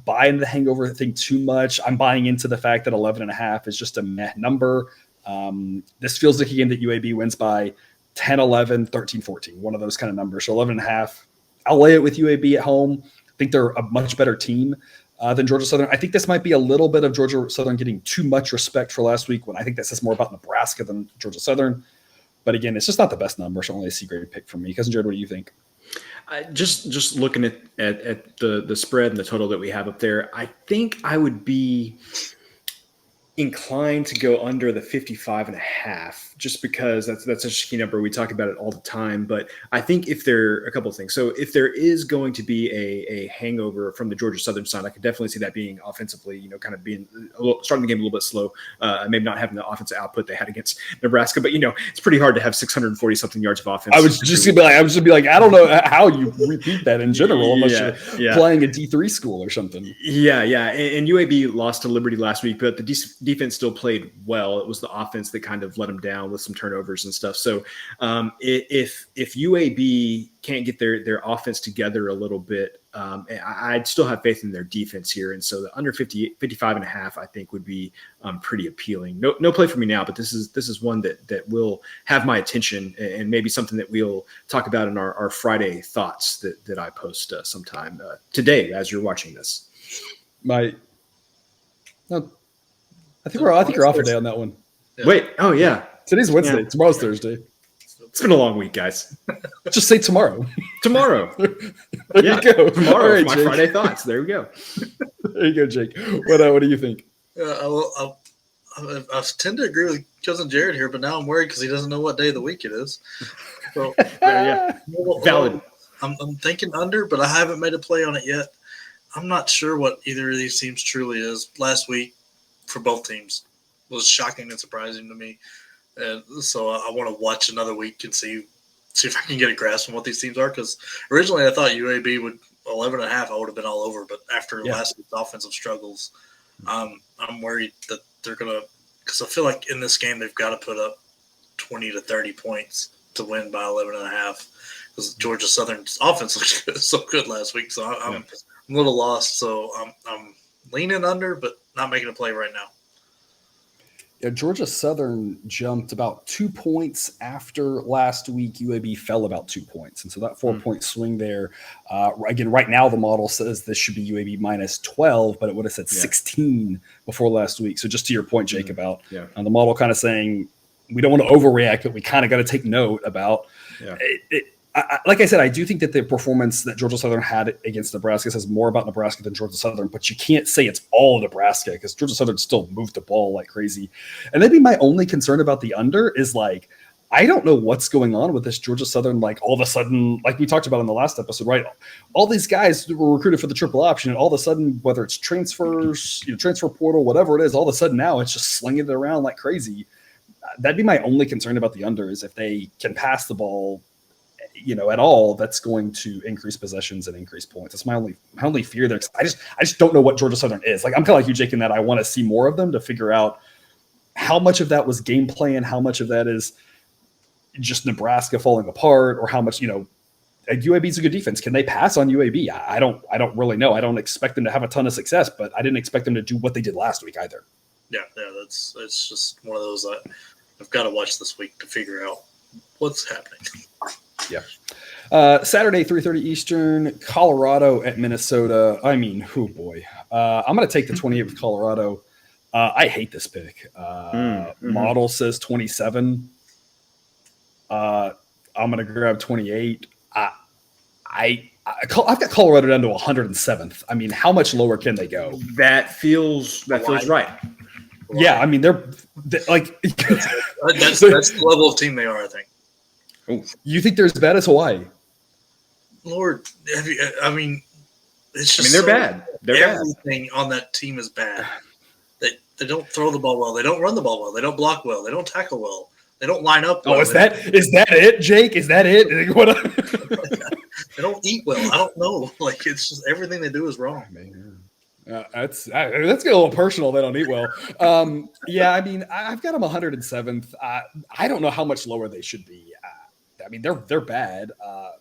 buy into the hangover thing too much. I'm buying into the fact that 11.5 is just a meh number. This feels like a game that UAB wins by 10, 11, 13, 14, one of those kind of numbers. So 11.5, I'll lay it with UAB at home. I think they're a much better team. than Georgia Southern. I think this might be a little bit of Georgia Southern getting too much respect for last week when I think that says more about Nebraska than Georgia Southern. But again, it's just not the best number, so only a C-grade pick for me. Cousin Jared, what do you think? Just looking at the spread and the total that we have up there, I think I would be inclined to go under the 55.5 just because that's a key number. We talk about it all the time, but I think if there are a couple of things. So if there is going to be a hangover from the Georgia Southern side, I could definitely see that being offensively, kind of being starting the game a little bit slow, maybe not having the offensive output they had against Nebraska, but it's pretty hard to have 640 something yards of offense. I was just gonna be like, I don't know how you repeat that in general unless you're playing a D3 school or something. Yeah. And UAB lost to Liberty last week, but the defense still played well. It was the offense that kind of let them down with some turnovers and stuff. So if UAB can't get their offense together a little bit, I'd still have faith in their defense here. And so the under 55.5, I think would be pretty appealing. No play for me now, but this is one that will have my attention and maybe something that we'll talk about in our Friday thoughts that I post sometime today as you're watching this. I think you're off today on that one. Yeah. Wait. Oh yeah. Today's Wednesday. Yeah. Tomorrow's Thursday. It's been a long week, guys. Just say tomorrow. There you go. Tomorrow, right, my Jake. Friday thoughts. There we go. There you go, Jake. What do you think? I tend to agree with cousin Jared here, but now I'm worried because he doesn't know what day of the week it is. So, valid. I'm thinking under, but I haven't made a play on it yet. I'm not sure what either of these teams truly is. Last week, for both teams, was shocking and surprising to me. And so I want to watch another week and see if I can get a grasp on what these teams are. Because originally I thought UAB would 11.5. I would have been all over, but after last week's offensive struggles, I'm worried that they're gonna. Because I feel like in this game they've got to put up 20 to 30 points to win by 11.5. Because Georgia Southern's offense looked so good last week, so I'm a little lost. So I'm leaning under, but not making a play right now. Yeah, Georgia Southern jumped about 2 points after last week. UAB fell about 2 points. And so that 4-point swing there, again, right now the model says this should be UAB minus 12, but it would have said 16 before last week. So just to your point, Jake, about the model kind of saying we don't want to overreact, but we kind of got to take note about it. Like I said, I do think that the performance that Georgia Southern had against Nebraska says more about Nebraska than Georgia Southern, but you can't say it's all Nebraska because Georgia Southern still moved the ball like crazy. And maybe my only concern about the under is I don't know what's going on with this Georgia Southern. All of a sudden, like we talked about in the last episode, right? All these guys were recruited for the triple option, and all of a sudden, whether it's transfers, transfer portal, whatever it is, all of a sudden now it's just slinging it around like crazy. That'd be my only concern about the under is if they can pass the ball at all, that's going to increase possessions and increase points. That's my only fear there. I just don't know what Georgia Southern is. I'm kind of like you, Jake, in that I want to see more of them to figure out how much of that was game plan, how much of that is just Nebraska falling apart, or how much, UAB is a good defense. Can they pass on UAB? I don't really know. I don't expect them to have a ton of success, but I didn't expect them to do what they did last week either. Yeah, it's just one of those I've got to watch this week to figure out what's happening. Yeah. Saturday, 3:30 Eastern, Colorado at Minnesota. I mean, oh boy. I'm going to take the 28 with Colorado. I hate this pick. Model says 27. I'm going to grab 28. I've got Colorado down to 107th. I mean, how much lower can they go? That feels right. Yeah, I mean, they're like that's the level of team they are, I think. Ooh. You think they're as bad as Hawaii? Lord, it's just they're bad. Everything on that team is bad. They don't throw the ball well. They don't run the ball well. They don't block well. They don't tackle well. They don't line up well. Oh, is that it, Jake? Is that it? They don't eat well. I don't know. It's just everything they do is wrong. That's getting a little personal. They don't eat well. I've got them 107th. I don't know how much lower they should be. They're bad. I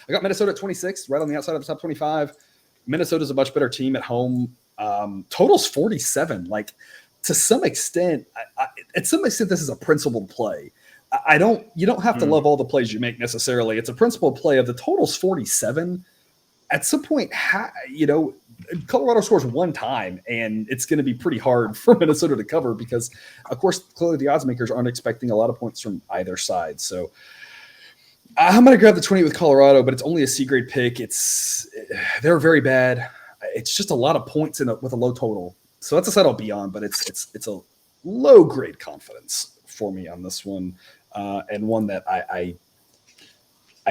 got Minnesota at 26, right on the outside of the top 25. Minnesota's a much better team at home. Total's 47. To some extent, this is a principled play. You don't have to love all the plays you make necessarily. It's a principled play of the total's 47. At some point, Colorado scores one time, and it's going to be pretty hard for Minnesota to cover because, of course, clearly the odds makers aren't expecting a lot of points from either side. So I'm going to grab the 28 with Colorado, but it's only a C grade pick. They're very bad. It's just a lot of points with a low total. So that's a side I'll be on, but it's a low grade confidence for me on this one, and one that I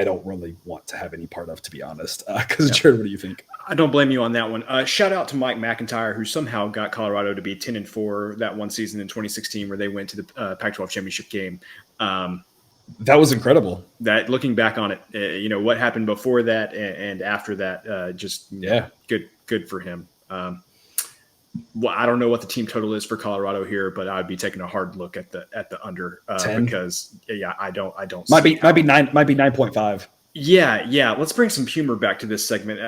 don't really want to have any part of, to be honest. Because Jared, what do you think? I don't blame you on that one. Shout out to Mike McIntyre, who somehow got Colorado to be 10-4 that one season in 2016, where they went to the Pac-12 championship game. That was incredible. That looking back on it, what happened before that and after that, good for him. Well, I don't know what the team total is for Colorado here, but I'd be taking a hard look at the under 10? because I don't might be 9.5. Yeah. Let's bring some humor back to this segment.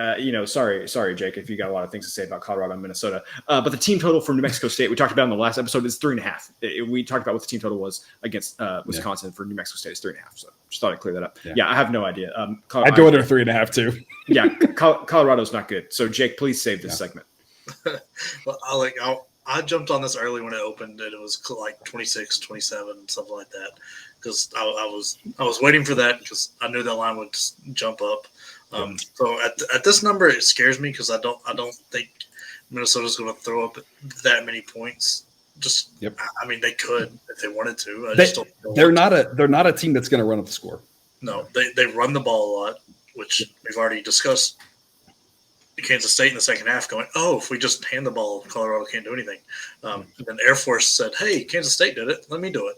Sorry, Jake, if you got a lot of things to say about Colorado and Minnesota. But the team total for New Mexico State, we talked about in the last episode, is 3.5. We talked about what the team total was against Wisconsin for New Mexico State is 3.5. So just thought I'd clear that up. Yeah, I have no idea. I'd go under 3.5 too. Yeah, Colorado's not good. So Jake, please save this segment. Well, I jumped on this early when it opened, and it was like 26, 27, something like that. Because I was waiting for that because I knew that line would just jump up. So at this number, it scares me because I don't think Minnesota's going to throw up that many points. I mean, they could if they wanted to. They're not a team that's going to run up the score. No, they run the ball a lot, which we've already discussed. Kansas State in the second half going, if we just hand the ball, Colorado can't do anything. And then Air Force said, hey, Kansas State did it. Let me do it.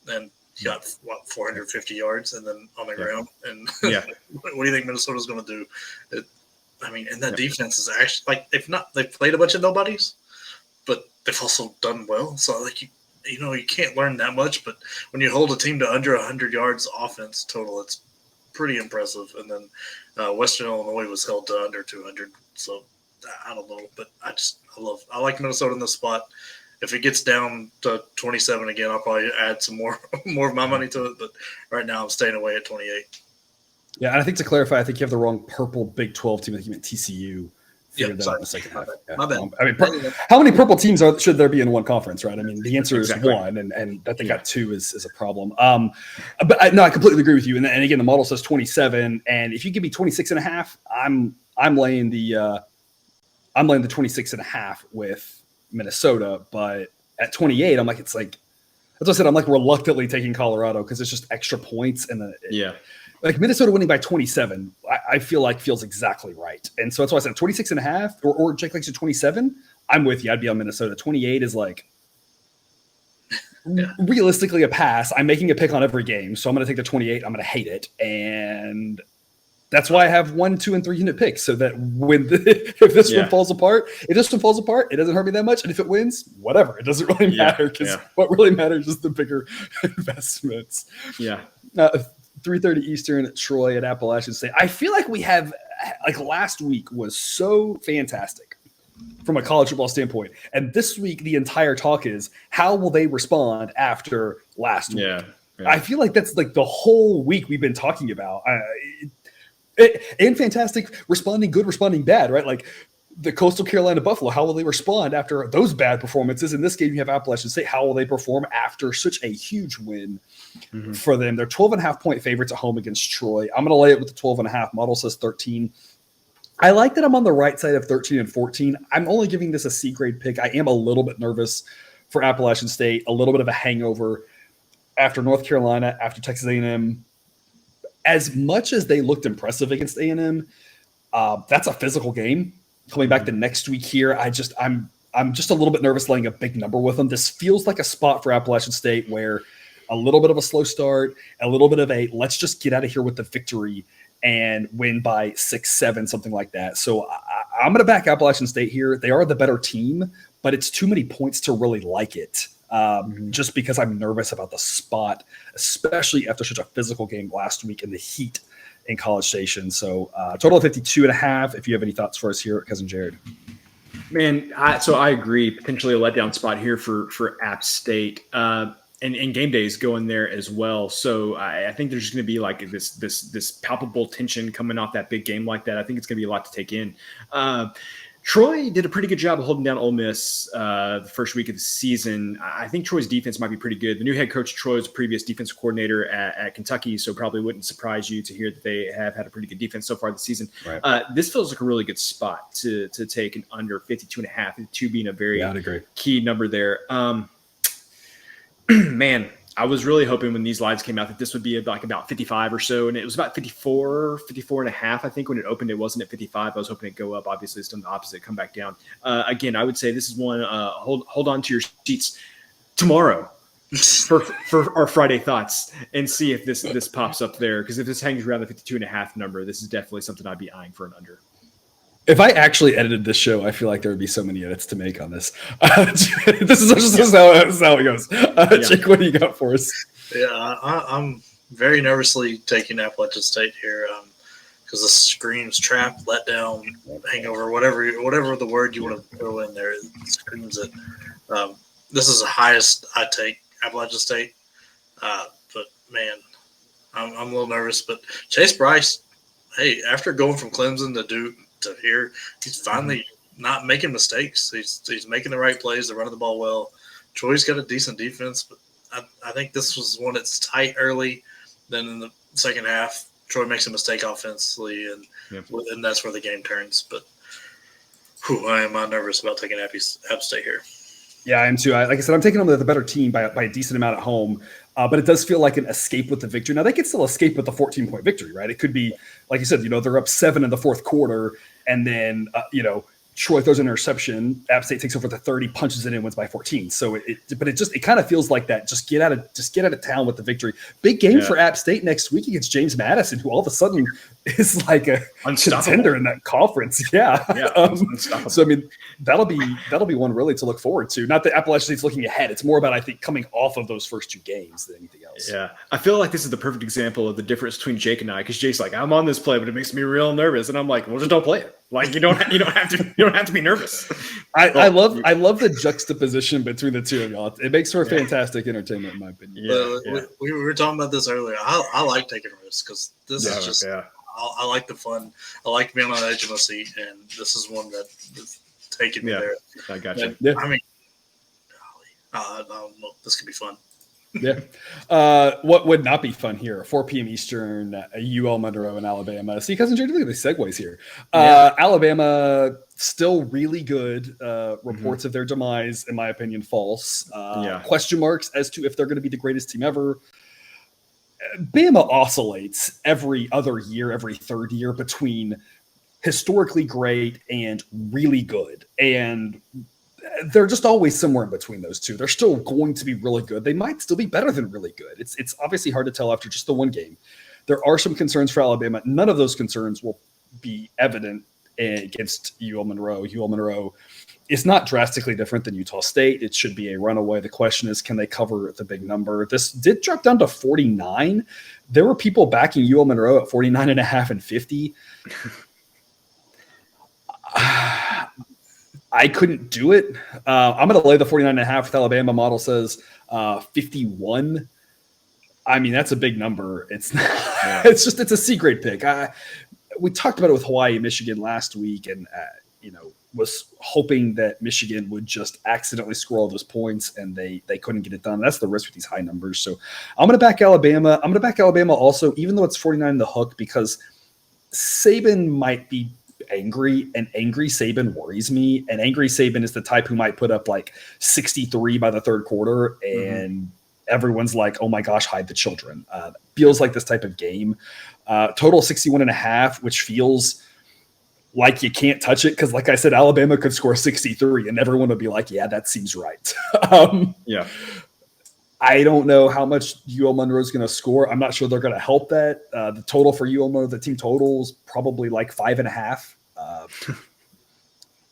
And he got, 450 yards and then on the ground. And what do you think Minnesota's going to do? And that defense is actually they've played a bunch of nobodies, but they've also done well. So you can't learn that much, but when you hold a team to under 100 yards offense total, it's pretty impressive. And then Western Illinois was held to under 200. So I don't know, but I like Minnesota in this spot. If it gets down to 27 again, I'll probably add some more of my money to it. But right now I'm staying away at 28. Yeah, and I think to clarify, I think you have the wrong purple Big 12 team. I think you meant TCU. Yeah, that in the second half. My bad. How many purple teams should there be in one conference, right? I mean, the answer is Exactly. one, and that they got two is a problem. But I completely agree with you. And again, the model says 27, and if you give me 26.5, I'm laying the 26.5 with Minnesota. But at 28, I'm like, as I said, I'm like reluctantly taking Colorado because it's just extra points, and like Minnesota winning by 27, I feel like feels exactly right. And so that's why I said 26.5 or Jake likes to 27. I'm with you. I'd be on Minnesota. 28 is realistically a pass. I'm making a pick on every game. So I'm going to take the 28. I'm going to hate it. And that's why I have 1, 2, and 3 unit picks. So that if this one falls apart, it doesn't hurt me that much. And if it wins, whatever. It doesn't really matter because what really matters is the bigger investments. Yeah. 3:30 Eastern, Troy at Appalachian State. I feel like we have, last week was so fantastic from a college football standpoint. And this week, the entire talk is, how will they respond after last week? Yeah. I feel like that's the whole week we've been talking about. And fantastic, responding good, responding bad, right? Like the Coastal Carolina Buffalo, how will they respond after those bad performances? In this game, you have Appalachian State. How will they perform after such a huge win for them? They're 12.5 point favorites at home against Troy. I'm going to lay it with the 12.5. Model says 13. I like that I'm on the right side of 13 and 14. I'm only giving this a C grade pick. I am a little bit nervous for Appalachian State, a little bit of a hangover after North Carolina, after Texas A&M. As much as they looked impressive against A&M, that's a physical game. Coming back the next week here, I'm just a little bit nervous laying a big number with them. This feels like a spot for Appalachian State where a little bit of a slow start, a little bit of a let's just get out of here with the victory and win by 6, 7, something like that. So I'm going to back Appalachian State here. They are the better team, but it's too many points to really like it. Just because I'm nervous about the spot, especially after such a physical game last week in the heat in College Station. So total of 52.5. If you have any thoughts for us here, Cousin Jared. Man, I agree. Potentially a letdown spot here for App State. And game days going there as well. So I think there's going to be like this palpable tension coming off that big game like that. I think it's going to be a lot to take in. Troy did a pretty good job of holding down Ole Miss the first week of the season. I think Troy's defense might be pretty good. The new head coach, Troy, is a previous defensive coordinator at Kentucky, so probably wouldn't surprise you to hear that they have had a pretty good defense so far this season. Right. This feels like a really good spot to take an under 52.5, 2 being a very key number there. Man, I was really hoping when these lines came out that this would be like about 55 or so, and it was about 54 and a half. I think when it opened, it wasn't at 55. I was hoping it'd go up. Obviously, it's done the opposite, come back down. Again, I would say this is one, hold on to your seats tomorrow for our Friday thoughts and see if this pops up there. Because if this hangs around the 52.5 number, this is definitely something I'd be eyeing for an under. If I actually edited this show, I feel like there would be so many edits to make on this. This is how it goes. Jake, what do you got for us? Yeah, I'm very nervously taking Appalachian State here because this screams trap, letdown, hangover, whatever the word you want to throw in there, it screams it. This is the highest I take Appalachian State, but man, I'm a little nervous. But Chase Bryce, hey, after going from Clemson to Duke to here, he's finally not making mistakes. He's making the right plays. They're running the ball well. Troy's got a decent defense, but I think this was one that's tight early. Then in the second half, Troy makes a mistake offensively, and that's where the game turns. But I am nervous about taking App State here. Yeah, I am too. Like I said, I'm taking them the better team by a decent amount at home. But it does feel like an escape with the victory. Now, they could still escape with a 14-point victory, right? It could be, like you said, they're up 7 in the fourth quarter, and then, Troy throws an interception. App State takes over the 30, punches it in, wins by 14. So it kind of feels like that. Just get out of town with the victory. Big game for App State next week against James Madison, who all of a sudden is like a contender in that conference. Yeah. So I mean, that'll be one really to look forward to. Not that Appalachian State's looking ahead. It's more about, I think, coming off of those first 2 games than anything else. Yeah, I feel like this is the perfect example of the difference between Jake and I, because Jake's like, I'm on this play, but it makes me real nervous, and I'm like, well, just don't play it. Like you don't have to be nervous. I love the juxtaposition between the two of y'all. It makes for fantastic entertainment, in my opinion. We were talking about this earlier. I like taking risks because this is just. I like the fun. I like being on the edge of my seat, and this is one that is taking me there. I got you. I mean, I don't know. This could be fun. Yeah. What would not be fun here? 4 p.m. Eastern, UL Monroe in Alabama. See, Cousin Jared, look at these segues here. Alabama still really good. Reports of their demise, in my opinion, false. Question marks as to if they're going to be the greatest team ever. Bama oscillates every other year, every third year between historically great and really good. And they're just always somewhere in between those two. They're still going to be really good. They might still be better than really good. It's obviously hard to tell after just the one game. There are some concerns for Alabama. None of those concerns will be evident against UL Monroe. UL Monroe is not drastically different than Utah State. It should be a runaway. The question is, can they cover the big number? This did drop down to 49. There were people backing UL Monroe at 49.5 and 50. I couldn't do it. I'm going to lay the 49.5 with Alabama. Model says 51. I mean, that's a big number. It's it's a C grade pick. We talked about it with Hawaii and Michigan last week, and was hoping that Michigan would just accidentally score all those points, and they couldn't get it done. That's the risk with these high numbers. So I'm going to back Alabama. I'm going to back Alabama also, even though it's 49 in the hook, because Saban might be angry, and angry Saban worries me. And angry Saban is the type who might put up like 63 by the third quarter, and everyone's like, oh my gosh, hide the children. Feels like this type of game. Total 61.5, which feels like you can't touch it, because like I said, Alabama could score 63 and everyone would be like, yeah, that seems right. I don't know how much UL Monroe is going to score. I'm not sure they're going to help that. The total for UL Monroe, the team total is probably like 5.5.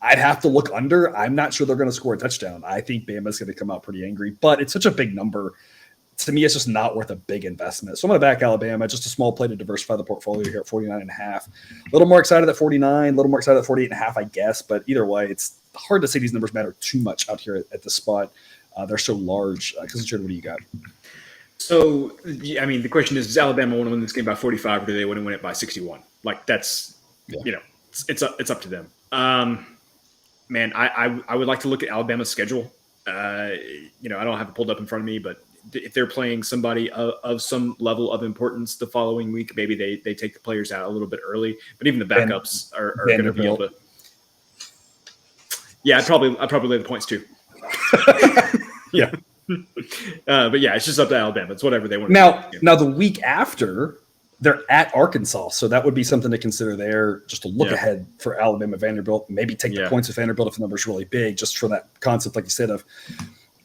I'd have to look under. I'm not sure they're going to score a touchdown. I think Bama's going to come out pretty angry, but it's such a big number. To me, it's just not worth a big investment. So I'm going to back Alabama, just a small play to diversify the portfolio here at 49.5. A little more excited at 49, a little more excited at 48.5, I guess. But either way, it's hard to say these numbers matter too much out here at the spot. They're so large. Richard, what do you got? So, I mean, the question is, does Alabama want to win this game by 45, or do they want to win it by 61? Like, that's, it's up to them. Man, I would like to look at Alabama's schedule. I don't have it pulled up in front of me, but if they're playing somebody of some level of importance the following week, maybe they take the players out a little bit early. But even the backups are going to be able to. Yeah, I'd probably lay the points too. Yeah. But yeah, it's just up to Alabama. It's whatever they want. Now the week after, they're at Arkansas, so that would be something to consider there. Just to look ahead for Alabama, Vanderbilt, maybe take the points of Vanderbilt if the number's really big, just for that concept, like you said, of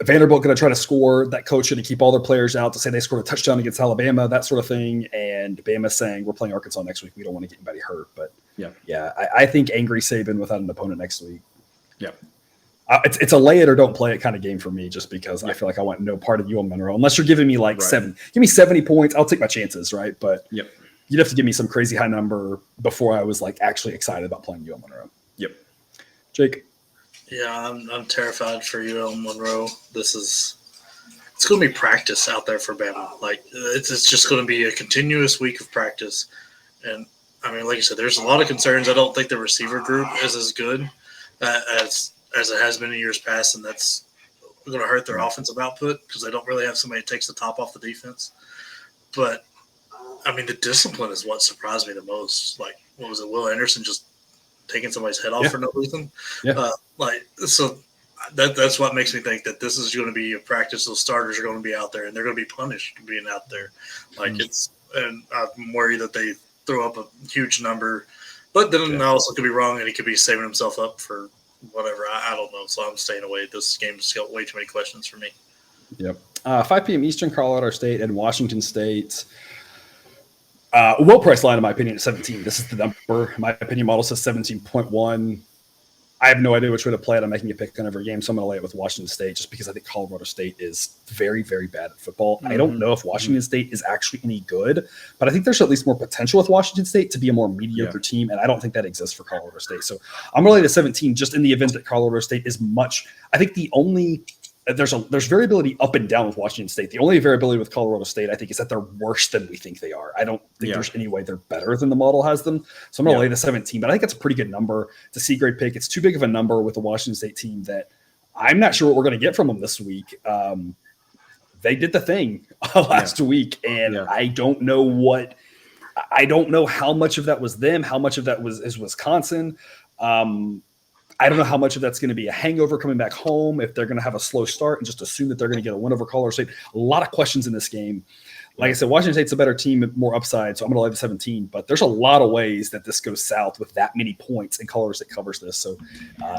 Vanderbilt going to try to score. That coach going to keep all their players out to say they scored a touchdown against Alabama, that sort of thing. And Bama saying we're playing Arkansas next week. We don't want to get anybody hurt, but I think angry Saban without an opponent next week. Yeah. It's a lay it or don't play it kind of game for me, just because I feel like I want no part of UL Monroe unless you're giving me like 7. Give me 70 points. I'll take my chances, right? But you'd have to give me some crazy high number before I was like actually excited about playing UL Monroe. Yep. Jake. Yeah, I'm terrified for UL Monroe. It's going to be practice out there for Bama. Like it's just going to be a continuous week of practice, and I mean, like you said, there's a lot of concerns. I don't think the receiver group is as good as it has been in years past, and that's going to hurt their offensive output because they don't really have somebody that takes the top off the defense. But, I mean, the discipline is what surprised me the most. Like, what was it, Will Anderson just taking somebody's head off for no reason? Yeah. So that's what makes me think that this is going to be a practice. Those starters are going to be out there, and they're going to be punished for being out there. And I'm worried that they throw up a huge number. But then I also could be wrong, and he could be saving himself up for whatever. I don't know. So I'm staying away. This game's got way too many questions for me. Yep. 5 p.m. Eastern, Colorado State and Washington State. Well price line, in my opinion, at 17. This is the number. My opinion model says 17.1. I have no idea which way to play it. I'm making a pick on every game, so I'm going to lay it with Washington State just because I think Colorado State is very, very bad at football. I don't know if Washington State is actually any good, but I think there's at least more potential with Washington State to be a more mediocre team, and I don't think that exists for Colorado State. So I'm going to lay to 17 just in the event that Colorado State is much – I think the only – there's variability up and down with Washington State. The only variability with Colorado State, I think, is that they're worse than we think they are. I don't think there's any way they're better than the model has them. So I'm going to lay the 17, but I think it's a pretty good number. It's a C-grade pick. It's too big of a number with the Washington State team that I'm not sure what we're going to get from them this week. They did the thing last week, and I don't know how much of that was them, how much of that is Wisconsin. I don't know how much of that's going to be a hangover coming back home, if they're going to have a slow start and just assume that they're going to get a win over Colorado State. A lot of questions in this game. Like I said, Washington State's a better team, more upside, so I'm going to lay the 17. But there's a lot of ways that this goes south with that many points, and Colorado State covers this. So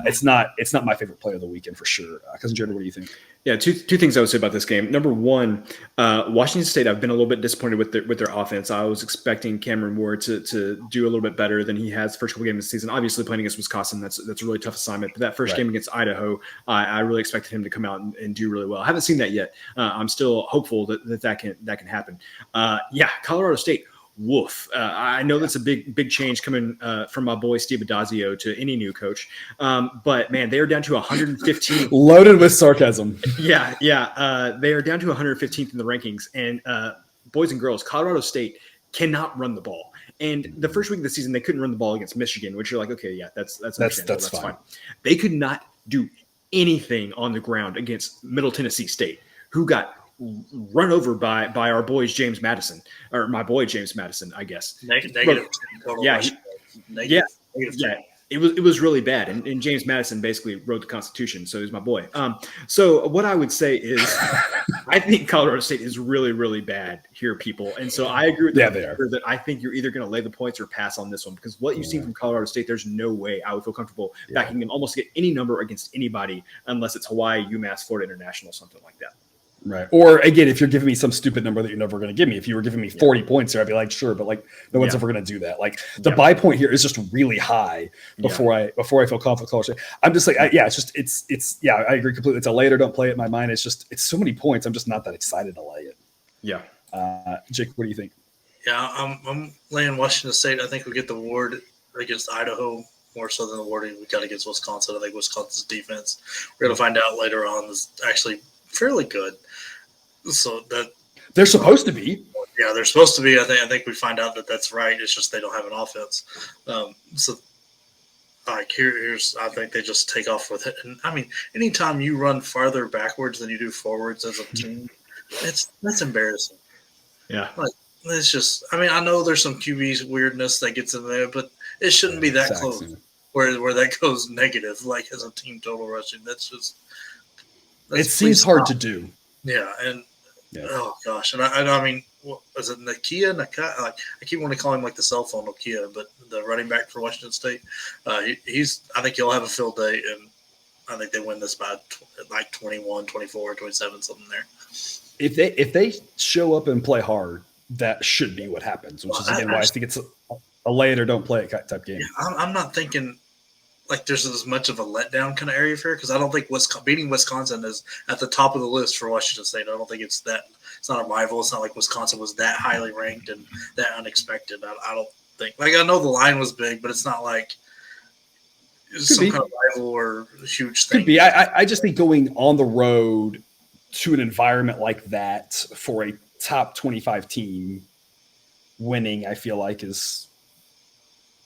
it's not my favorite play of the weekend for sure. Cousin Jared, what do you think? Yeah, two things I would say about this game. Number one, Washington State, I've been a little bit disappointed with their offense. I was expecting Cameron Moore to do a little bit better than he has the first couple games of the season. Obviously, playing against Wisconsin, that's a really tough assignment. But that first game against Idaho, I really expected him to come out and do really well. I haven't seen that yet. I'm still hopeful that can happen. Colorado State. Woof. I know that's a big change coming from my boy Steve Adazio to any new coach. But man, they are down to 115. Loaded with sarcasm. They are down to 115th in the rankings. And boys and girls, Colorado State cannot run the ball. And the first week of the season, they couldn't run the ball against Michigan, which you're like, okay, yeah, that's fine. They could not do anything on the ground against Middle Tennessee State, who got run over by our boys James Madison, or my boy James Madison, I guess. Negative. It was really bad, and James Madison basically wrote the Constitution, so he's my boy. So what I would say is, I think Colorado State is really, really bad here, people, and so I agree with that I think you're either going to lay the points or pass on this one, because what you've seen from Colorado State, there's no way I would feel comfortable backing them almost to get any number against anybody unless it's Hawaii, UMass, Florida International, something like that. Right. Or again, if you're giving me some stupid number that you're never going to give me, if you were giving me 40 points here, I'd be like, sure, but like no one's ever going to do that. Like the buy point here is just really high before I feel confident. I'm just like, I agree completely. It's a lay it or don't play it in my mind. It's so many points. I'm just not that excited to lay it. Yeah. Jake, what do you think? Yeah, I'm laying Washington State. I think we get the award against Idaho more so than the award we got against Wisconsin. I think Wisconsin's defense, we're going to find out later on, is actually fairly good. So that they're supposed to be. Yeah, they're supposed to be. I think we find out that that's right. It's just they don't have an offense. So like here's I think they just take off with it. And I mean, anytime you run farther backwards than you do forwards as a team, that's embarrassing. Yeah. Like it's just I mean, I know there's some QB weirdness that gets in there, but it shouldn't be that close where that goes negative, like as a team total rushing. That's it seems hard to do. Yeah, and oh gosh, and I mean, what is it Nakia? Like I keep wanting to call him like the cell phone Nokia, but the running back for Washington State, he's. I think he'll have a field day, and I think they win this by like 21, 24, 27, something there. If they show up and play hard, that should be what happens. Which is again why I think it's a lay it or don't play it type game. Yeah, I'm not thinking like there's as much of a letdown kind of area for because I don't think beating Wisconsin is at the top of the list for Washington State. I don't think it's that. It's not a rival. It's not like Wisconsin was that highly ranked and that unexpected. I don't think. Like I know the line was big, but it's not like it's some kind of rival or huge thing. Could be. I just think going on the road to an environment like that for a top 25 team winning, I feel like is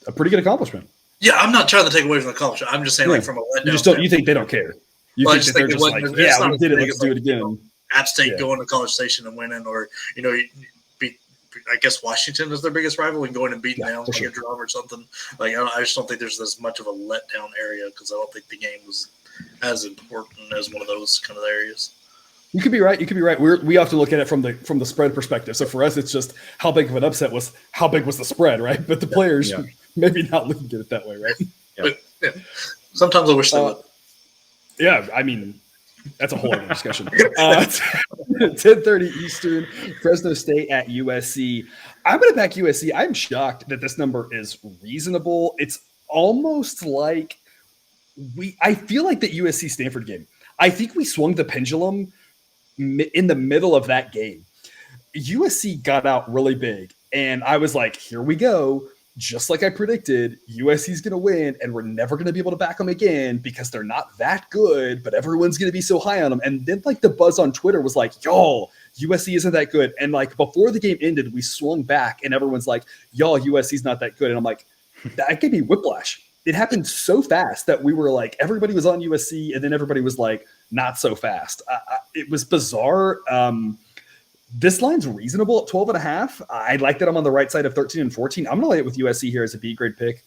a pretty good accomplishment. Yeah, I'm not trying to take away from the culture. I'm just saying, like from a letdown. You think they don't care? You think that they're just like, yeah, we did it. Let's do it again. App State going to College Station and winning, or beat. I guess Washington is their biggest rival and going and beating them like a drum or something. Like I just don't think there's as much of a letdown area because I don't think the game was as important as one of those kind of areas. You could be right. We often look at it from the spread perspective. So for us, it's just how big of an upset was how big was the spread, right? But the players maybe not looking at it that way, right? Yeah. But, sometimes I wish they would. Yeah, I mean, that's a whole other discussion. 10:30 Eastern, Fresno State at USC. I'm going to back USC. I'm shocked that this number is reasonable. It's almost like I feel like the USC Stanford game. I think we swung the pendulum in the middle of that game. USC got out really big, and I was like, here we go. Just like I predicted, USC is going to win, and we're never going to be able to back them again because they're not that good, but everyone's going to be so high on them. And then like the buzz on Twitter was like, y'all, USC isn't that good. And like before the game ended, we swung back and everyone's like, y'all, USC's not that good. And I'm like, that gave me whiplash. It happened so fast that we were like, everybody was on USC and then everybody was like, not so fast. It was bizarre. This line's reasonable at 12.5. I like that I'm on the right side of 13 and 14. I'm going to lay it with USC here as a B grade pick.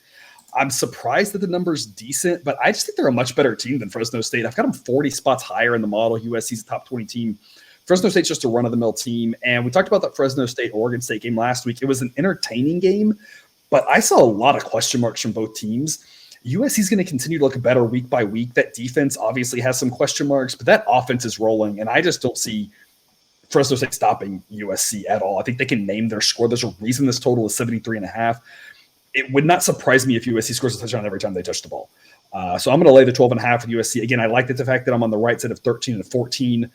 I'm surprised that the number's decent, but I just think they're a much better team than Fresno State. I've got them 40 spots higher in the model. USC's a top 20 team. Fresno State's just a run-of-the-mill team. And we talked about that Fresno State-Oregon State game last week. It was an entertaining game, but I saw a lot of question marks from both teams. USC's going to continue to look better week by week. That defense obviously has some question marks, but that offense is rolling, and I just don't see Fresno State stopping USC at all. I think they can name their score. There's a reason this total is 73.5. It would not surprise me if USC scores a touchdown every time they touch the ball. So I'm going to lay the 12.5 with USC. Again, I like the fact that I'm on the right side of 13 and 14.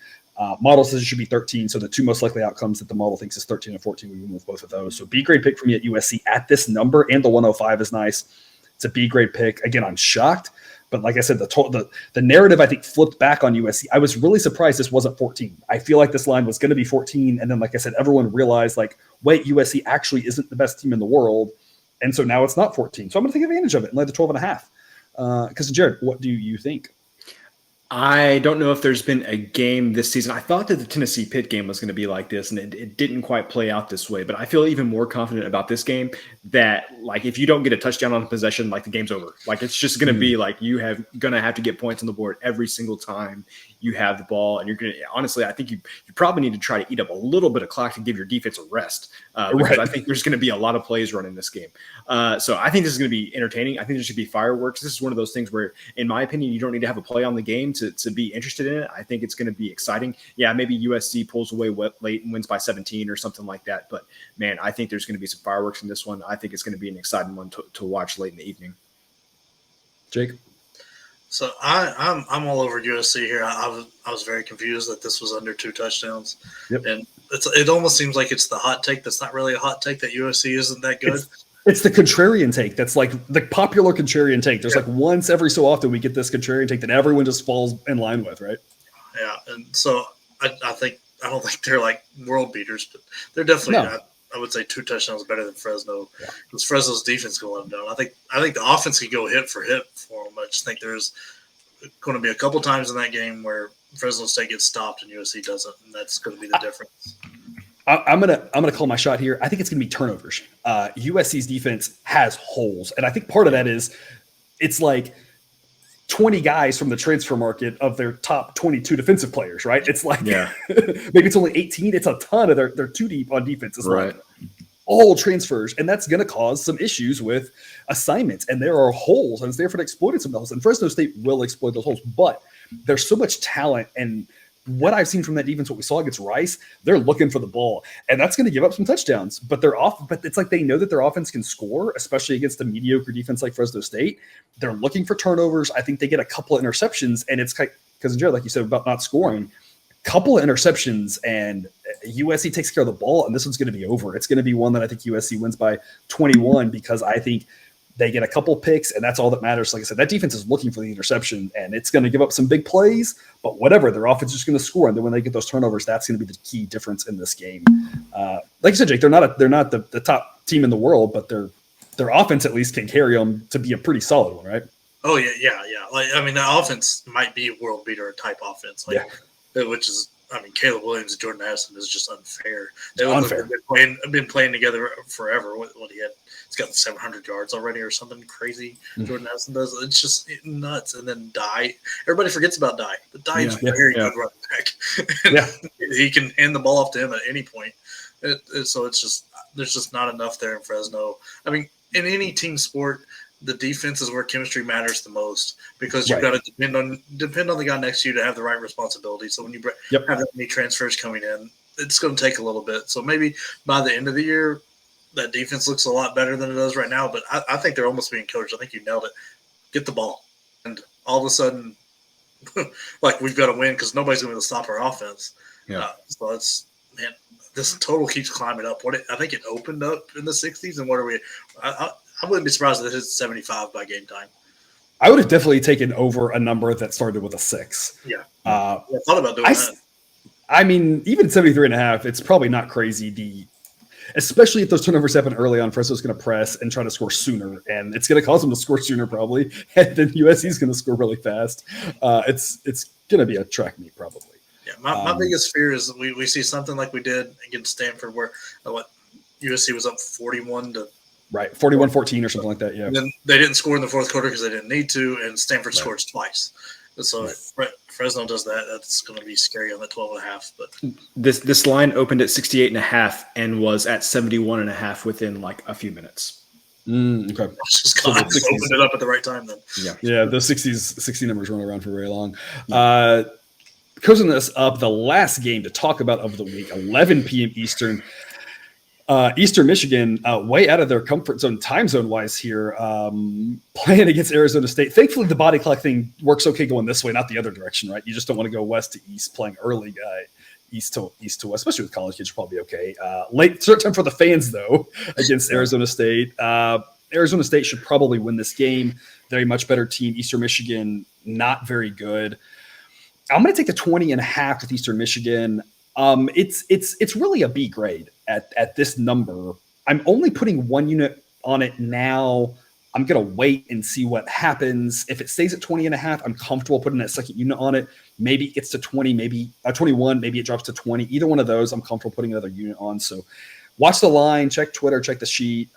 Model says it should be 13, so the two most likely outcomes that the model thinks is 13 and 14. We win with both of those. So B grade pick for me at USC at this number, and the 105 is nice. It's a B grade pick. Again, I'm shocked, but like I said, the narrative I think flipped back on USC. I was really surprised this wasn't 14. I feel like this line was going to be 14, and then like I said, everyone realized like, wait, USC actually isn't the best team in the world, and so now it's not 14. So I'm going to take advantage of it and lay the 12.5. Because Jared, what do you think? I don't know if there's been a game this season. I thought that the Tennessee Pitt game was going to be like this, and it didn't quite play out this way. But I feel even more confident about this game that, like, if you don't get a touchdown on a possession, like, the game's over. Like, it's just going to be like you going to have to get points on the board every single time you have the ball. And you're going to – honestly, I think you probably need to try to eat up a little bit of clock to give your defense a rest because I think there's going to be a lot of plays running this game. So I think this is going to be entertaining. I think there should be fireworks. This is one of those things where, in my opinion, you don't need to have a play on the game to be interested in it. I think it's going to be exciting. Yeah, maybe USC pulls away late and wins by 17 or something like that. But, man, I think there's going to be some fireworks in this one. I think it's going to be an exciting one to watch late in the evening. Jake? So I'm all over USC here. I was very confused that this was under 2 touchdowns. Yep. And it almost seems like it's the hot take that's not really a hot take, that USC isn't that good. It's the contrarian take. That's like the popular contrarian take. There's like once every so often we get this contrarian take that everyone just falls in line with, right? Yeah, and so I don't think they're like world beaters, but they're definitely not. I would say 2 touchdowns better than Fresno. Because Fresno's defense can let them down. I think the offense can go hit for hit for them. I just think there's going to be a couple times in that game where Fresno State gets stopped and USC doesn't, and that's going to be the difference. I'm gonna call my shot here. I think it's gonna be turnovers. USC's defense has holes, and I think part of that is it's like 20 guys from the transfer market of their top 22 defensive players, right? It's like maybe it's only 18. It's a ton of they're too deep on defense. It's like all transfers, and that's gonna cause some issues with assignments. And there are holes, and Stanford exploited some of those, and Fresno State will exploit those holes, but there's so much talent and what I've seen from that defense, what we saw against Rice, they're looking for the ball, and that's going to give up some touchdowns. But they're off. But it's like they know that their offense can score, especially against a mediocre defense like Fresno State. They're looking for turnovers. I think they get a couple of interceptions, and it's because Jared, like you said about not scoring, a couple of interceptions, and USC takes care of the ball, and this one's going to be over. It's going to be one that I think USC wins by 21 because I think they get a couple picks, and that's all that matters. Like I said, that defense is looking for the interception, and it's going to give up some big plays, but whatever, their offense is just going to score. And then when they get those turnovers, that's going to be the key difference in this game. Like you said, Jake, they're not the top team in the world, but their offense at least can carry them to be a pretty solid one, right? Oh, yeah. Like, I mean, the offense might be world beater type offense, which is, I mean, Caleb Williams and Jordan Addison is just unfair. They've been playing together forever. What he had, he's got 700 yards already or something crazy. Jordan Addison does. It's just nuts. And then Dye. Everybody forgets about Dye. But Dye is very good running back. He can hand the ball off to him at any point. So it's just there's just not enough there in Fresno. I mean, in any team sport, the defense is where chemistry matters the most because you've got to depend on the guy next to you to have the right responsibility. So when you have that many transfers coming in, it's going to take a little bit. So maybe by the end of the year, that defense looks a lot better than it does right now. But I think they're almost being coached. I think you nailed it. Get the ball. And all of a sudden, like we've got to win because nobody's going to stop our offense. So it's – man, this total keeps climbing up. I think it opened up in the 60s. And what are we – I wouldn't be surprised if it hits 75 by game time. I would have definitely taken over a number that started with a 6. I thought about doing that. I mean, even 73.5, it's probably not crazy. Especially if those turnovers happen early on, Fresno's going to press and try to score sooner, and it's going to cause them to score sooner probably, and then USC is going to score really fast. It's going to be a track meet probably. Yeah, my biggest fear is we see something like we did against Stanford where USC was up 41 to. Right, 41-14 or something like that, yeah. And then they didn't score in the fourth quarter because they didn't need to, and Stanford scores twice. So if Fresno does that, that's going to be scary on the 12.5. But this line opened at 68.5 and was at 71.5 within like a few minutes. Okay. Just opened it up at the right time then. Yeah, those 60 numbers weren't around for very long. Closing this up, the last game to talk about of the week, 11 p.m. Eastern. Eastern Michigan, way out of their comfort zone, time zone wise here, playing against Arizona State. Thankfully, the body clock thing works okay going this way, not the other direction, right? You just don't want to go west to east, playing early, east to west, especially with college kids, you'll probably be okay. Late start time for the fans though against Arizona State. Arizona State should probably win this game. They're a much better team. Eastern Michigan, not very good. I'm going to take the 20.5 with Eastern Michigan. It's really a B grade at this number. I'm only putting 1 unit on it now. I'm going to wait and see what happens. If it stays at 20.5, I'm comfortable putting that second unit on it. Maybe it gets to 20, maybe 21, maybe it drops to 20. Either one of those, I'm comfortable putting another unit on. So watch the line, check Twitter, check the sheet.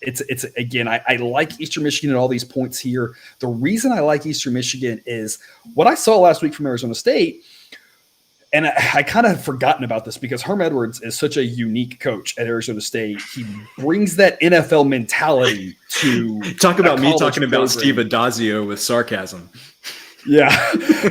It's again, I like Eastern Michigan at all these points here. The reason I like Eastern Michigan is what I saw last week from Arizona State. And I kind of had forgotten about this because Herm Edwards is such a unique coach at Arizona State. He brings that NFL mentality to talk about me talking about Steve Adazio with sarcasm. Yeah,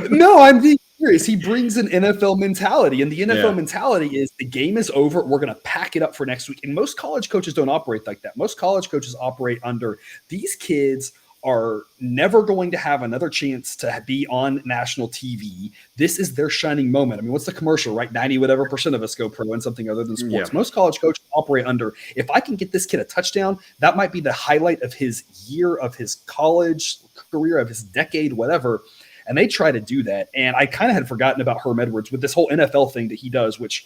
no, I'm being serious. He brings an NFL mentality, and the NFL mentality is the game is over. We're going to pack it up for next week. And most college coaches don't operate like that. Most college coaches operate under these kids are never going to have another chance to be on national TV. This is their shining moment. I mean, what's the commercial, right? 90% of us go pro in something other than sports. Yeah. Most college coaches operate under, if I can get this kid a touchdown, that might be the highlight of his year, of his college career, of his decade, whatever. And they try to do that. And I kind of had forgotten about Herm Edwards with this whole NFL thing that he does, which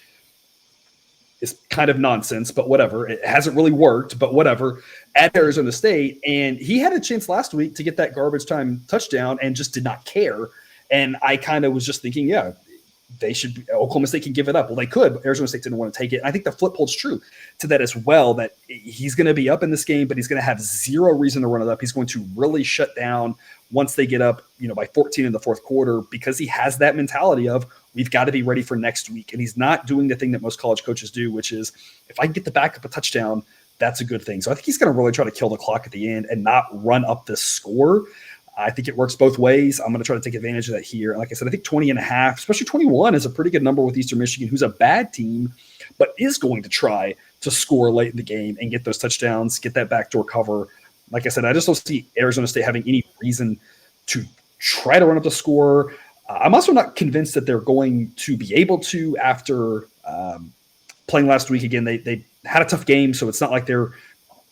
is kind of nonsense, but whatever. It hasn't really worked, but whatever, at Arizona State. And he had a chance last week to get that garbage time touchdown and just did not care. And I kind of was just thinking, yeah, they should. Oklahoma State can give it up. Well, they could, but Arizona State didn't want to take it. And I think the flip holds true to that as well, that he's going to be up in this game, but he's going to have zero reason to run it up. He's going to really shut down once they get up, by 14 in the fourth quarter, because he has that mentality of, we've got to be ready for next week. And he's not doing the thing that most college coaches do, which is, if I can get the backup a touchdown, that's a good thing. So I think he's going to really try to kill the clock at the end and not run up the score. I think it works both ways. I'm going to try to take advantage of that here. Like I said, I think 20.5, especially 21, is a pretty good number with Eastern Michigan, who's a bad team, but is going to try to score late in the game and get those touchdowns, get that backdoor cover. Like I said, I just don't see Arizona State having any reason to try to run up the score. I'm also not convinced that they're going to be able to after playing last week. Again, they had a tough game, so it's not like they're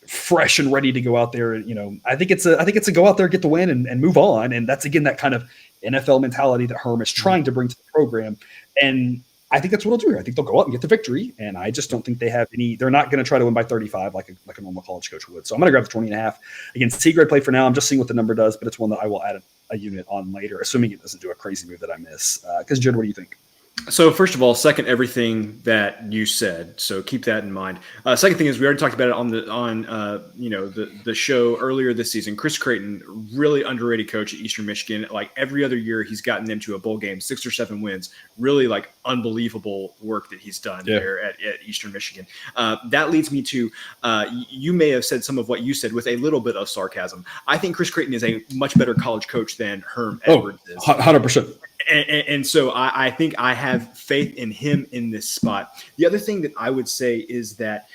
fresh and ready to go out there. I think it's a go out there, get the win, and move on. And that's, again, that kind of NFL mentality that Herm is trying to bring to the program. And I think that's what they'll do here. I think they'll go out and get the victory. And I just don't think they have any. They're not going to try to win by 35 like a normal college coach would. So I'm going to grab the 20.5. Again, C-grade play for now. I'm just seeing what the number does, but it's one that I will add a unit on later, assuming it doesn't do a crazy move that I miss. Because Jared, what do you think? So first of all, second everything that you said. So keep that in mind. Second thing is, we already talked about it on the show earlier this season. Chris Creighton, really underrated coach at Eastern Michigan. Like every other year, he's gotten them to a bowl game, 6 or 7 wins. Really like unbelievable work that he's done there at Eastern Michigan. That leads me to you may have said some of what you said with a little bit of sarcasm. I think Chris Creighton is a much better college coach than Herm Edwards is. 100%. And so I think I have faith in him in this spot. The other thing that I would say is that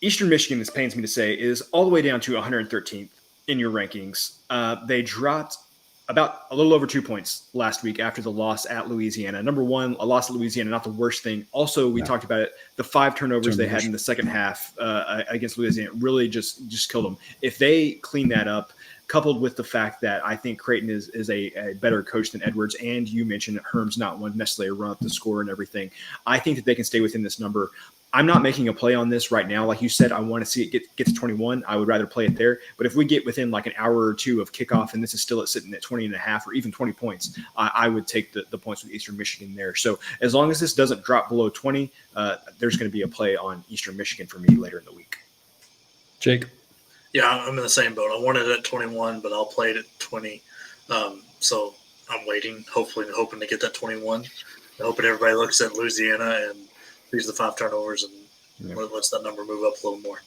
Eastern Michigan, this pains me to say, is all the way down to 113th in your rankings. They dropped about a little over 2 points last week after the loss at Louisiana. Number one, a loss at Louisiana, not the worst thing. Also, we talked about it. The 5 turnovers they had in the second half against Louisiana really just killed them. If they clean that up, coupled with the fact that I think Creighton is a better coach than Edwards, and you mentioned that Herm's not one necessarily run up the score and everything, I think that they can stay within this number. I'm not making a play on this right now. Like you said, I want to see it get to 21. I would rather play it there. But if we get within like an hour or two of kickoff and this is still sitting at 20.5 or even 20 points, I would take the points with Eastern Michigan there. So as long as this doesn't drop below 20, there's going to be a play on Eastern Michigan for me later in the week. Jake? Yeah, I'm in the same boat. I wanted it at 21, but I'll play it at 20. So I'm waiting, hoping to get that 21. I'm hoping everybody looks at Louisiana and sees the 5 turnovers and lets that number move up a little more.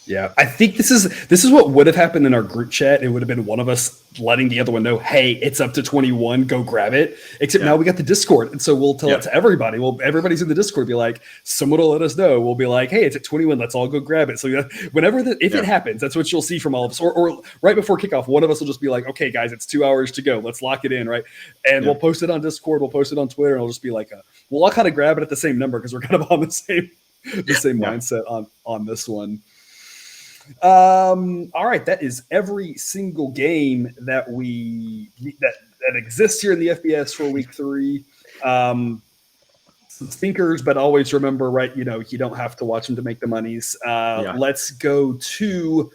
Yeah, I think this is what would have happened in our group chat. It would have been one of us letting the other one know, hey, it's up to 21, go grab it. Except now we got the Discord, and so we'll tell it to everybody. Well, everybody's in the Discord. Be like, someone will let us know. We'll be like, hey, it's at 21. Let's all go grab it. So whenever if it happens, that's what you'll see from all of us. Or right before kickoff, one of us will just be like, okay, guys, it's 2 hours to go. Let's lock it in, right? And we'll post it on Discord. We'll post it on Twitter, and it'll just be like, we'll all kind of grab it at the same number because we're kind of on the same mindset on this one. All right, that is every single game that that exists here in the FBS for week 3. Some stinkers, but always remember, right? You don't have to watch them to make the monies. Let's go to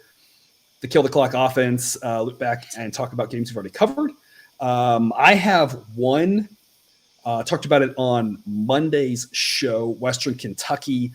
the kill the clock offense. Look back and talk about games we've already covered. I have one. Talked about it on Monday's show. Western Kentucky.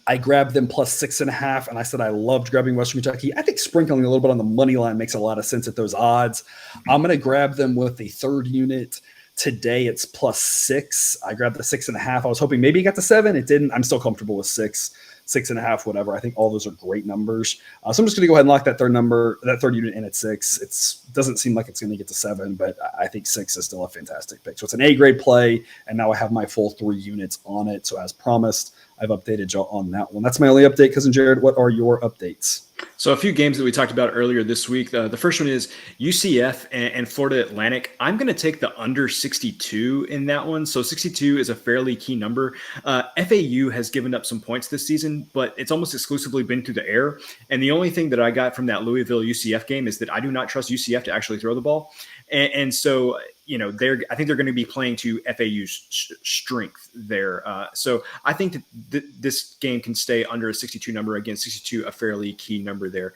I grabbed them plus 6.5, and I said I loved grabbing Western Kentucky. I think sprinkling a little bit on the money line makes a lot of sense at those odds. I'm going to grab them with the 3rd unit. Today it's plus 6. I grabbed the 6.5. I was hoping maybe it got to 7. It didn't. I'm still comfortable with 6.5, whatever. I think all those are great numbers. So I'm just going to go ahead and lock that 3rd unit in at 6. It doesn't seem like it's going to get to 7, but I think 6 is still a fantastic pick. So it's an A-grade play, and now I have my full 3 units on it. So as promised, I've updated y'all on that one. That's my only update. Cousin Jared, what are your updates? So a few games that we talked about earlier this week. The first one is UCF and Florida Atlantic. I'm going to take the under 62 in that one. So 62 is a fairly key number. FAU has given up some points this season, but it's almost exclusively been through the air. And the only thing that I got from that Louisville UCF game is that I do not trust UCF to actually throw the ball. And so I think they're going to be playing to FAU's strength there. So I think that this game can stay under a 62 number. Again, 62, a fairly key number there.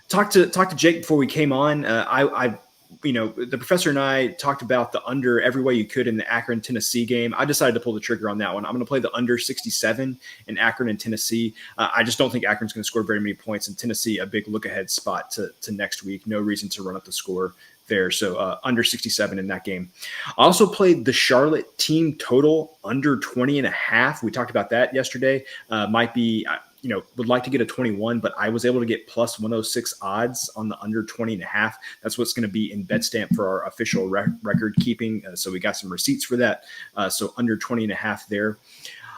Talk to Jake before we came on. The professor and I talked about the under every way you could in the Akron, Tennessee game. I decided to pull the trigger on that one. I'm going to play the under 67 in Akron and Tennessee. I just don't think Akron's going to score very many points, and Tennessee a big look ahead spot to next week. No reason to run up the score there. So under 67 in that game. I also played the Charlotte team total under 20.5. We talked about that yesterday. Might be, would like to get a 21, but I was able to get plus 106 odds on the under 20.5. That's what's going to be in BetStamp for our official record keeping. So we got some receipts for that. So under 20.5 there.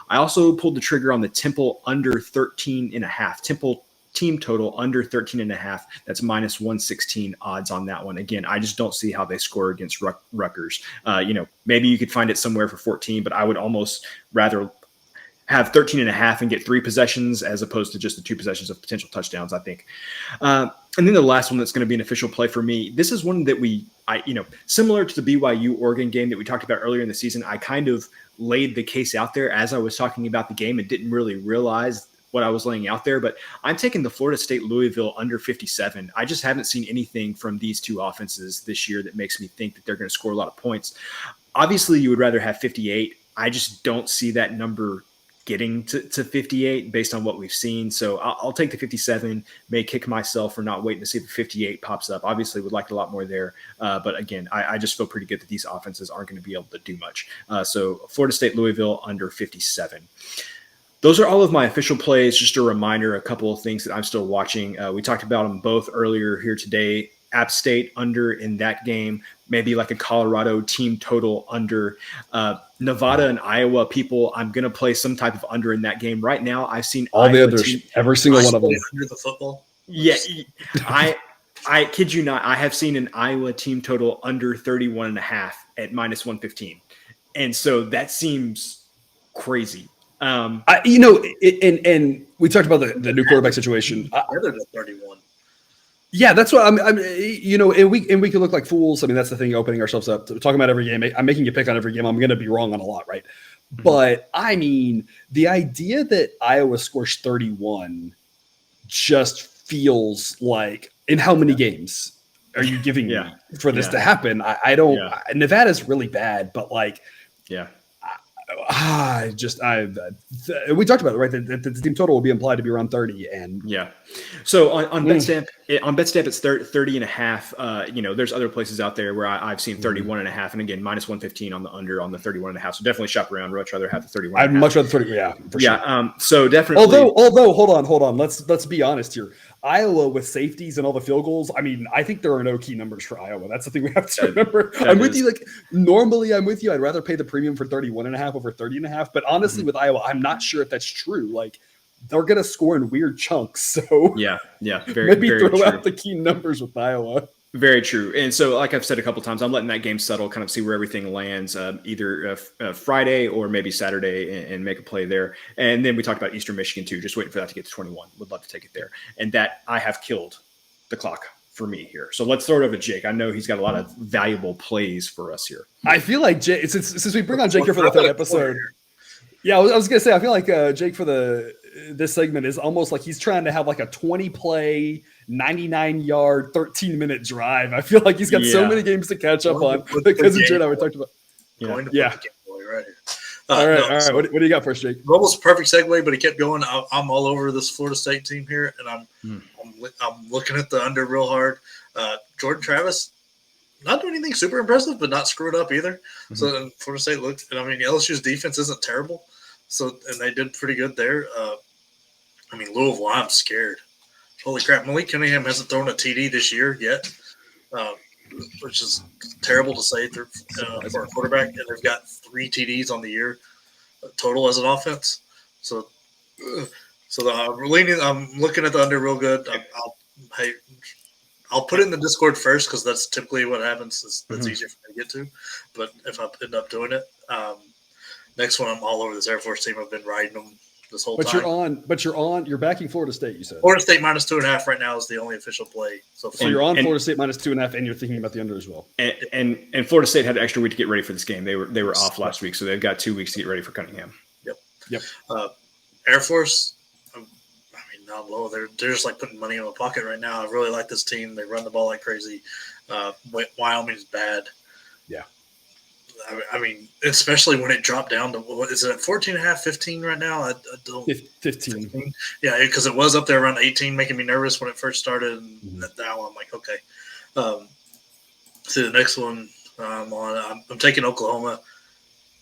I also pulled the trigger on the Temple under 13.5. Temple team total under 13.5. That's minus 116 odds on that one. Again, I just don't see how they score against Rutgers. Maybe you could find it somewhere for 14, but I would almost rather have 13.5 and get 3 possessions as opposed to just the 2 possessions of potential touchdowns, I think. And then the last one that's going to be an official play for me. This is one that similar to the BYU Oregon game that we talked about earlier in the season. I kind of laid the case out there as I was talking about the game and didn't really realize what I was laying out there, but I'm taking the Florida State Louisville under 57. I just haven't seen anything from these two offenses this year that makes me think that they're going to score a lot of points. Obviously, you would rather have 58. I just don't see that number getting to 58 based on what we've seen. So I'll take the 57, may kick myself for not waiting to see if the 58 pops up. Obviously would like a lot more there. But again, I just feel pretty good that these offenses aren't going to be able to do much. So Florida State Louisville under 57. Those are all of my official plays. Just a reminder, a couple of things that I'm still watching. We talked about them both earlier here today. App State under in that game, maybe like a Colorado team total under. Nevada and Iowa people, I'm going to play some type of under in that game. Right now, I've seen all Iowa the others, every single one of them. Under the football. Yeah, I kid you not. I have seen an Iowa team total under 31.5 at minus 115. And so that seems crazy. And we talked about the new quarterback situation. They're 31. Yeah, that's what and we can look like fools. I mean, that's the thing, opening ourselves up to talking about every game. I'm making you pick on every game. I'm going to be wrong on a lot, right? Mm-hmm. But I mean, the idea that Iowa scores 31 just feels like, in how many games are you giving me for this to happen? I don't. Nevada's really bad, but we talked about it, right? That the team total will be implied to be around 30, and So on BetStamp, it's 30.5. There's other places out there where I've seen 31.5, and again minus 115 on the under on the 31.5. So definitely shop around. Much rather have the 31. I'd much rather 30. Yeah, for sure. So definitely. Although, hold on. Let's be honest here. Iowa with safeties and all the field goals. I mean, I think there are no key numbers for Iowa. That's the thing we have to remember. I'm with you. Like, normally I'm with you. I'd rather pay the premium for 31.5 over 30.5. But honestly, with Iowa, I'm not sure if that's true. Like, they're going to score in weird chunks. So maybe throw out the key numbers with Iowa. Very true. And so, like I've said a couple times, I'm letting that game settle, kind of see where everything lands, either Friday or maybe Saturday, and make a play there. And then we talked about Eastern Michigan too, just waiting for that to get to 21. Would love to take it there. And that I have killed the clock for me here. So let's throw it over to Jake. I know he's got a lot of valuable plays for us here. I feel like Jake, since we bring on Jake here for the third episode. Yeah, I was going to say, I feel like Jake for this segment is almost like he's trying to have like a 20-play, 99-yard, 13-minute drive. I feel like he's got so many games to catch up on because of Jared I talked about. Right here. All right. What do you got for us, Jake? Almost a perfect segue, but he kept going. I'm all over this Florida State team here, and I'm looking at the under real hard. Jordan Travis, not doing anything super impressive, but not screwed up either. Mm-hmm. So Florida State looked, and I mean, LSU's defense isn't terrible. So, and they did pretty good there. Louisville, I'm scared. Holy crap. Malik Cunningham hasn't thrown a TD this year yet, which is terrible to say for a quarterback. And they've got 3 TDs on the year total as an offense. So I'm looking at the under real good. I'll put it in the Discord first because that's typically what happens. That's easier for me to get to. But if I end up doing it, next one, I'm all over this Air Force team. I've been riding them this whole but time. You're backing Florida State, you said. Florida State minus 2.5 right now is the only official play. So you're on Florida State minus 2.5, and you're thinking about the under as well. And Florida State had an extra week to get ready for this game. They were off last week, so they've got 2 weeks to get ready for Cunningham. Yep. Air Force, I mean, down low, they're just like putting money in my pocket right now. I really like this team. They run the ball like crazy. Wyoming's bad. Yeah. I mean, especially when it dropped down to, what is it, 14.5, 15 right now? I don't. 15. Yeah, because it was up there around 18, making me nervous when it first started. And now I'm like, okay. See, the next one I'm taking Oklahoma.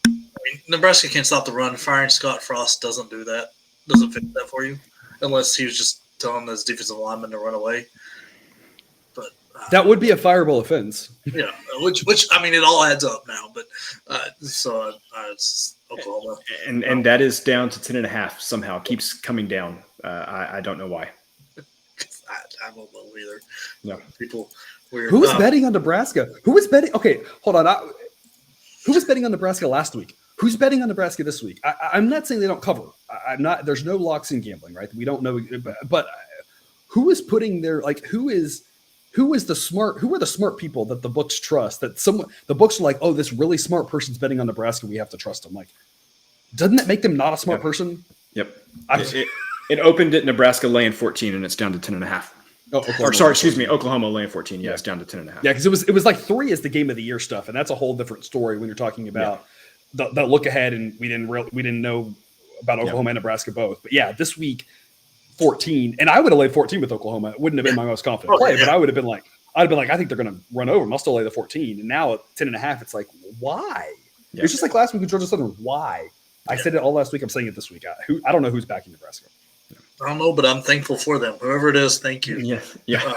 I mean, Nebraska can't stop the run. Firing Scott Frost doesn't do that. Doesn't fix that for you, unless he was just telling his defensive lineman to run away. But that would be a fireable offense. Yeah, which I mean, it all adds up now. But so it's Oklahoma, and that is down to 10.5 somehow. Keeps coming down. I don't know why. I don't know either. No, people weird. Who was betting on Nebraska? Who was betting? Okay, hold on. Who was betting on Nebraska last week? Who's betting on Nebraska this week? I'm not saying they don't cover. I'm not. There's no locks in gambling, right? We don't know. But who is putting their Who are the smart people that the books trust? That the books are like, oh, this really smart person's betting on Nebraska. We have to trust them. Like, doesn't that make them not a smart person? Yep. It opened at Nebraska laying 14, and it's down to 10.5. Oklahoma laying 14. Yeah, it's down to 10.5. Yeah, because it was like 3 is the game of the year stuff, and that's a whole different story when you're talking about the look ahead, and we didn't know about Oklahoma and Nebraska both. But yeah, this week 14, and I would have laid 14 with Oklahoma. It wouldn't have been my most confident play, but I'd have been like, I think they're going to run over them. I'll still lay the 14, and now at 10.5, it's like, why? Yeah. It's just like last week with Georgia Southern. Why? I said it all last week. I'm saying it this week. I don't know who's backing Nebraska. I don't know, but I'm thankful for them. Whoever it is, thank you. Yeah.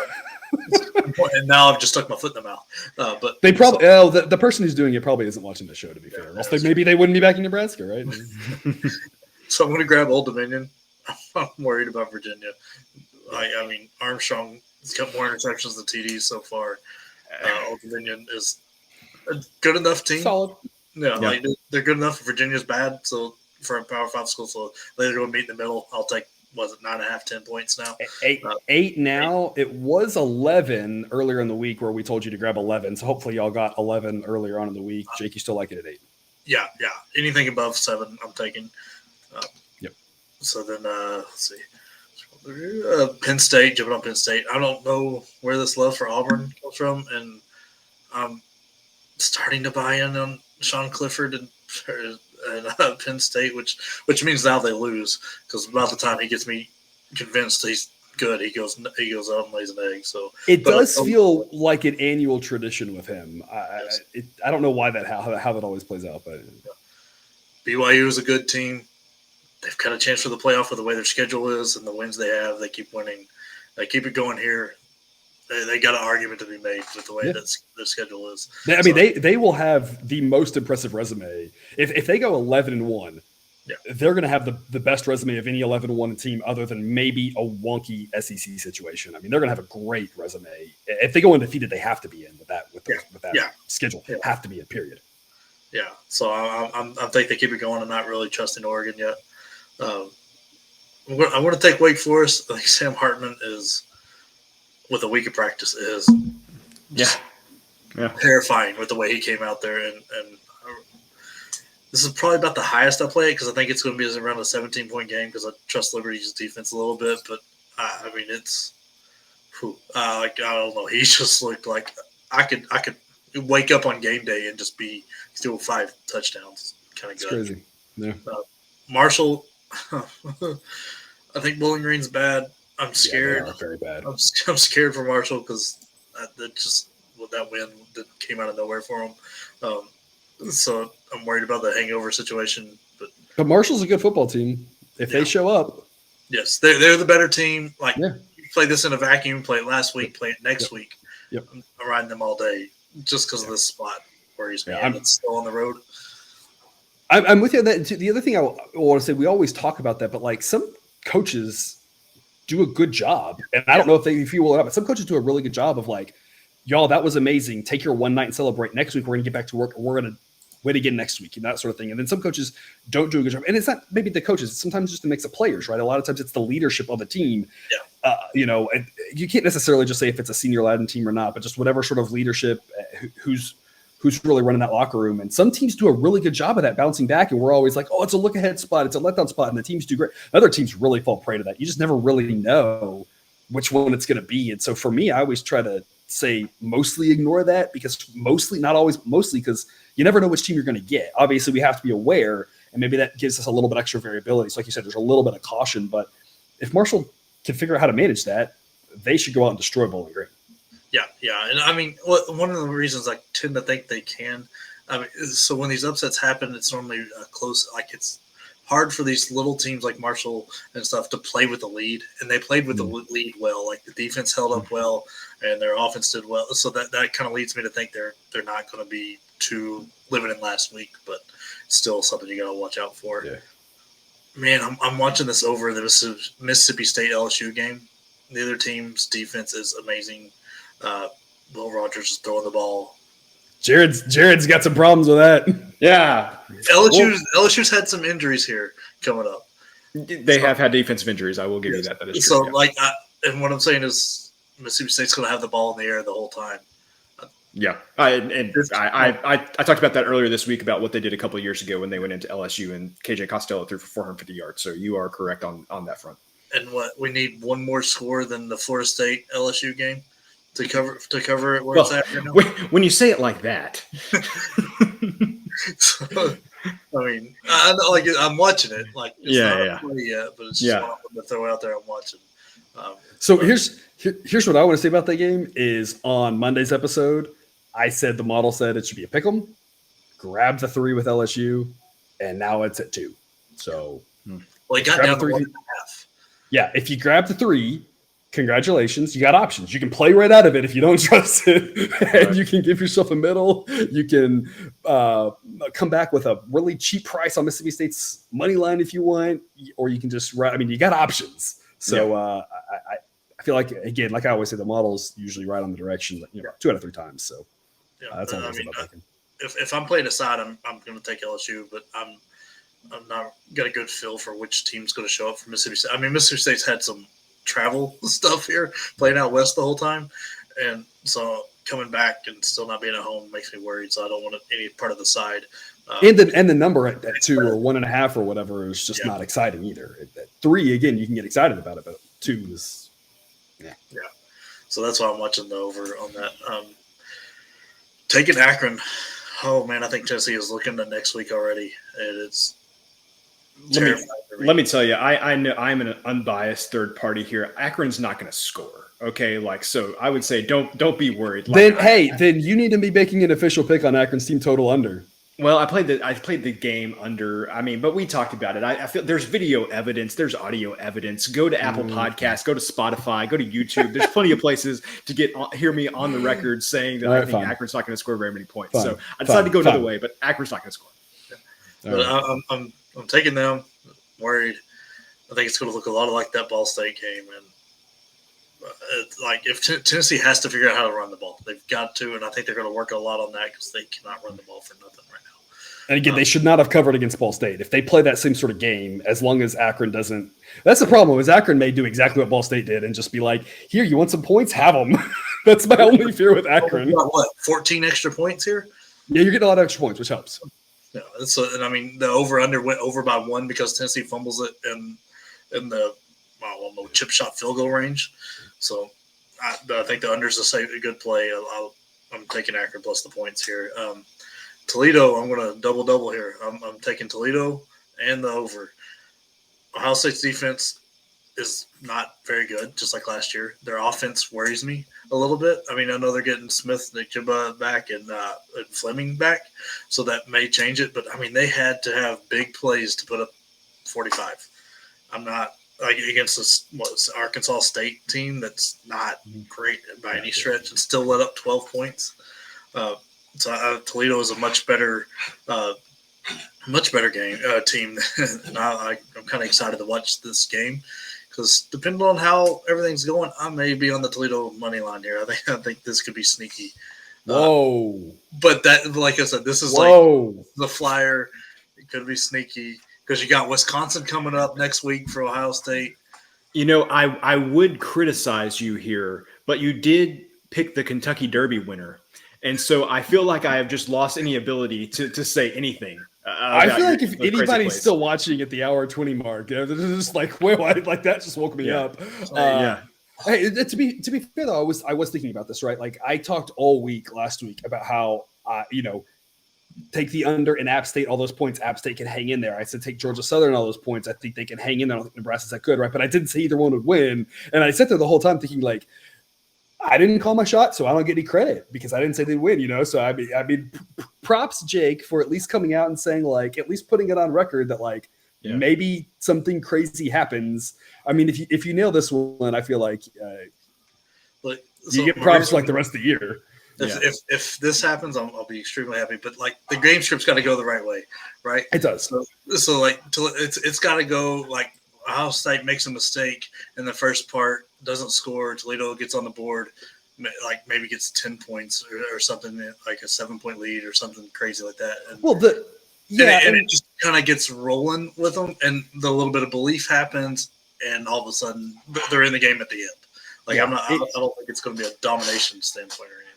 And now I've just stuck my foot in the mouth. But they probably the person who's doing it probably isn't watching the show. To be fair, else maybe they wouldn't be backing Nebraska, right? So I'm going to grab Old Dominion. I'm worried about Virginia. I mean, Armstrong has got more interceptions than TDs so far. Old Dominion is a good enough team. Solid. Yeah, like they're good enough. Virginia's bad, so for a Power 5 school, so they're going to meet in the middle. I'll take. Was it 9.5, 10 points now? 8 now. It was 11 earlier in the week where we told you to grab 11. So hopefully y'all got 11 earlier on in the week. Jake, you still like it at 8? Yeah. Anything above 7, I'm taking. Yep. So then, let's see. Penn State, jumping on Penn State. I don't know where this love for Auburn comes from, and I'm starting to buy in on Sean Clifford and Penn State, which means now they lose, because about the time he gets me convinced he's good, he goes out and lays an egg. So it does feel like an annual tradition with him. I don't know why how that always plays out, but BYU is a good team. They've got a chance for the playoff with the way their schedule is and the wins they have. They keep winning. They keep it going here. They got an argument to be made with the way that their schedule is. They will have the most impressive resume. If they go 11-1, they're going to have the best resume of any 11-1 team other than maybe a wonky SEC situation. I mean, they're going to have a great resume. If they go undefeated, they have to be in with that schedule. Yeah. Have to be in, period. Yeah. So I think they keep it going. I'm not really trusting Oregon yet. I want to take Wake Forest. I think Sam Hartman is, with a week of practice, is terrifying with the way he came out there. And this is probably about the highest I play it, because I think it's going to be around a 17-point game, because I trust Liberty's defense a little bit. But I mean, it's I don't know. He just looked like I could wake up on game day and just be still 5 touchdowns. Kind of good. Crazy. Yeah. Marshall. I think Bowling Green's bad. I'm scared. They are very bad. I'm scared for Marshall, because that win that came out of nowhere for him. So I'm worried about the hangover situation. But Marshall's a good football team. If they show up, yes, they're the better team. Like you play this in a vacuum, play it last week, play it next week. Yep. I'm riding them all day just because of this spot where he's it's still on the road. I'm with you on that. The other thing I want to say, we always talk about that, but like some coaches do a good job, and I don't know if you will or not, but some coaches do a really good job of like, y'all, that was amazing. Take your one night and celebrate. Next week, we're going to get back to work. We're going to way to get next week and that sort of thing. And then some coaches don't do a good job. And it's not maybe the coaches, it's sometimes just a mix of players, right? A lot of times it's the leadership of a team. Yeah. And you can't necessarily just say if it's a senior Latin team or not, but just whatever sort of leadership, who's really running that locker room. And some teams do a really good job of that, bouncing back. And we're always like, oh, it's a look ahead spot. It's a letdown spot. And the teams do great. Other teams really fall prey to that. You just never really know which one it's going to be. And so for me, I always try to say mostly ignore that, because mostly because you never know which team you're going to get. Obviously we have to be aware, and maybe that gives us a little bit extra variability. So like you said, there's a little bit of caution, but if Marshall can figure out how to manage that, they should go out and destroy Bowling Green. Yeah. And I mean, one of the reasons I tend to think they can, so when these upsets happen, it's normally close. Like, it's hard for these little teams like Marshall and stuff to play with the lead, and they played with the lead well. Like, the defense held up well, and their offense did well. So that kind of leads me to think they're not going to be too living in last week, but still something you got to watch out for. Yeah. Man, I'm watching this over the Mississippi State LSU game. The other team's defense is amazing. Will Rogers is throwing the ball. Jared's got some problems with that. Yeah. LSU's had some injuries here coming up. They have had defensive injuries. I will give you that. That is true. So, and what I'm saying is Mississippi State's going to have the ball in the air the whole time. Yeah. I talked about that earlier this week about what they did a couple of years ago when they went into LSU and KJ Costello threw for 450 yards. So you are correct on that front. And we need one more score than the Florida State LSU game to cover it where it's at right now? When you say it like that. So, I mean, I'm watching it. Like, it's not play yet, but it's just one to throw out there. I'm watching. So here's what I want to say about that game is on Monday's episode, I said the model said it should be a pick 'em, grab the 3 with LSU, and now it's at 2. So, he got down to 1.5. Yeah, if you grab the 3, congratulations, you got options. You can play right out of it if you don't trust it, and you can give yourself a middle. You can come back with a really cheap price on Mississippi State's money line if you want, or you can just you got options. So I feel like, again, like I always say, the model's usually right on the direction, 2 out of 3 times. So that's all I'm about thinking. If I'm playing aside, I'm going to take LSU, but I'm not got a good feel for which team's going to show up for Mississippi State. I mean, Mississippi State's had some travel stuff here, playing out west the whole time, and so coming back and still not being at home makes me worried. So I don't want any part of the side. And the number at 2 or 1.5 or whatever is just not exciting either. At 3, again, you can get excited about it, but 2 is So that's why I'm watching the over on that. Taking Akron. Oh man, I think Tennessee is looking to next week already, and it's Let me tell you, I know I'm an unbiased third party here. Akron's not going to score. Okay, so I would say don't be worried. Then you need to be making an official pick on Akron's team total under. Well, I played the game under. I mean, but we talked about it. I feel there's video evidence, there's audio evidence. Go to Apple Podcasts, go to Spotify, go to YouTube. There's plenty of places to hear me on the record saying that I think Akron's not going to score very many points. So I decided to go another way, but Akron's not going to score. Yeah. But I'm taking them. Worried. I think it's going to look a lot like that Ball State game, and if Tennessee has to figure out how to run the ball, they've got to, and I think they're going to work a lot on that because they cannot run the ball for nothing right now. And again, they should not have covered against Ball State. If they play that same sort of game, as long as Akron doesn't – that's the problem, is Akron may do exactly what Ball State did and just be like, here, you want some points? Have them. That's my only fear with Akron. You got 14 extra points here? Yeah, you're getting a lot of extra points, which helps. Yeah, and I mean, the over-under went over by 1 because Tennessee fumbles it in the chip shot field goal range. So I think the under is a good play. I'm taking Akron plus the points here. Toledo, I'm going to double here. I'm taking Toledo and the over. Ohio State's defense is not very good, just like last year. Their offense worries me a little bit. I mean, I know they're getting Smith, Nick Jibba back, and Fleming back, so that may change it. But, I mean, they had to have big plays to put up 45. I'm not against this Arkansas State team that's not great by any stretch and still let up 12 points. So Toledo is a much better team. And I'm kind of excited to watch this game because depending on how everything's going, I may be on the Toledo money line here. I think this could be sneaky. Whoa. But that, like I said, this is Whoa. like the flyer. It could be sneaky because you got Wisconsin coming up next week for Ohio State. You know, I would criticize you here, but you did pick the Kentucky Derby winner. And so I feel like I have just lost any ability to say anything. I feel like if anybody's still watching at the hour 20 mark, they're just like, whoa, like that just woke me up. Hey, to be fair though, I was thinking about this, right? Like I talked all week last week about how take the under in App State, all those points. App State can hang in there. I said take Georgia Southern, all those points. I think they can hang in there. I don't think Nebraska's that good, right? But I didn't say either one would win. And I sat there the whole time thinking like, I didn't call my shot, so I don't get any credit because I didn't say they'd win, So I mean, props Jake for at least coming out and saying like, at least putting it on record that like maybe something crazy happens. I mean, if you nail this one, I feel like you get props like the rest of the year. If this happens, I'll be extremely happy. But like the game script's got to go the right way, right? It does. So like it's got to go like Ohio State makes a mistake in the first part, doesn't score. Toledo gets on the board, like maybe gets 10 points or something, like a 7-point lead or something crazy like that. And, and it just kind of gets rolling with them, and the little bit of belief happens, and all of a sudden they're in the game at the end. Like I don't think it's going to be a domination standpoint or anything.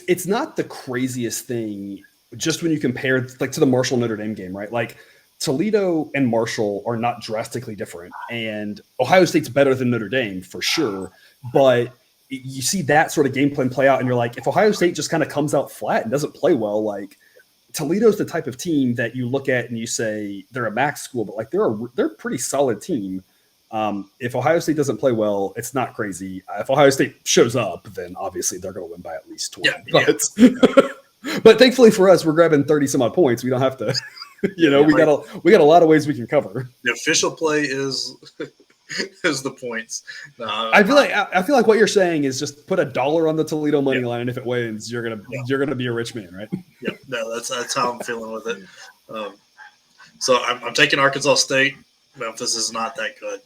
It's not the craziest thing just when you compare like to the Marshall Notre Dame game, right? Like Toledo and Marshall are not drastically different, and Ohio State's better than Notre Dame for sure. But you see that sort of game plan play out, and you're like, if Ohio State just kind of comes out flat and doesn't play well, like Toledo's the type of team that you look at and you say they're a MAC school, but like they're a pretty solid team. If Ohio State doesn't play well, it's not crazy. If Ohio State shows up, then obviously they're going to win by at least 20. But thankfully for us, we're grabbing 30 some odd points. We don't have to, we got a lot of ways we can cover. The official play is the points. I feel like what you're saying is just put $1 on the Toledo money line, and if it wins, you're gonna be a rich man, right? Yeah, no, that's how I'm feeling with it. So I'm taking Arkansas State. Memphis is not that good.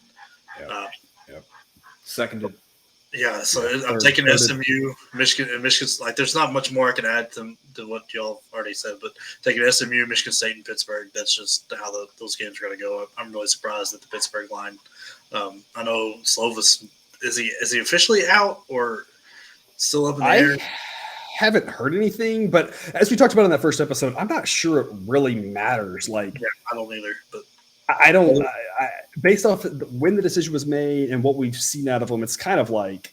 Seconded. Yeah, so I'm taking SMU, Michigan, and Michigan. Like, there's not much more I can add to what y'all already said, but taking SMU, Michigan State, and Pittsburgh. That's just how those games are going to go. I'm really surprised at the Pittsburgh line. I know Slovis is he officially out or still up in the air? I haven't heard anything, but as we talked about in that first episode, I'm not sure it really matters. Like, I don't either, but. Based off when the decision was made and what we've seen out of them, it's kind of like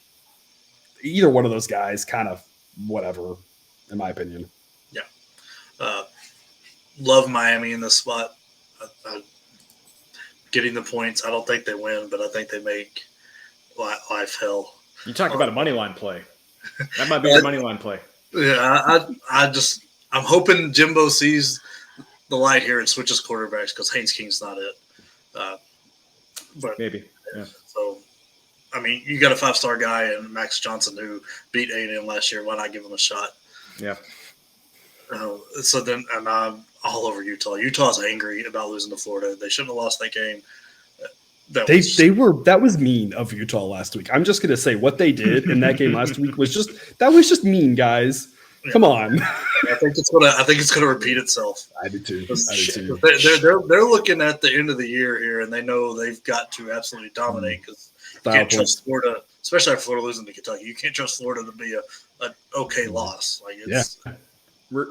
either one of those guys, kind of whatever, in my opinion. Yeah. Love Miami in this spot. Getting the points. I don't think they win, but I think they make life hell. You talk about a money line play. That might be your money line play. Yeah, I'm hoping Jimbo sees the light here and switches quarterbacks because Haynes King's not it. But maybe. Yeah. So, I mean, you got a 5-star guy in Max Johnson who beat A&M last year. Why not give him a shot? Yeah. So then, and I'm all over Utah. Utah's angry about losing to Florida. They shouldn't have lost that game. That was mean of Utah last week. I'm just going to say what they did in that game last week was just mean, guys. Yeah. Come on. I think it's gonna repeat itself. I do too. They're looking at the end of the year here, and they know they've got to absolutely dominate because you can't trust Florida, especially after Florida losing to Kentucky. You can't trust Florida to be an okay loss. Like it's. Yeah. We're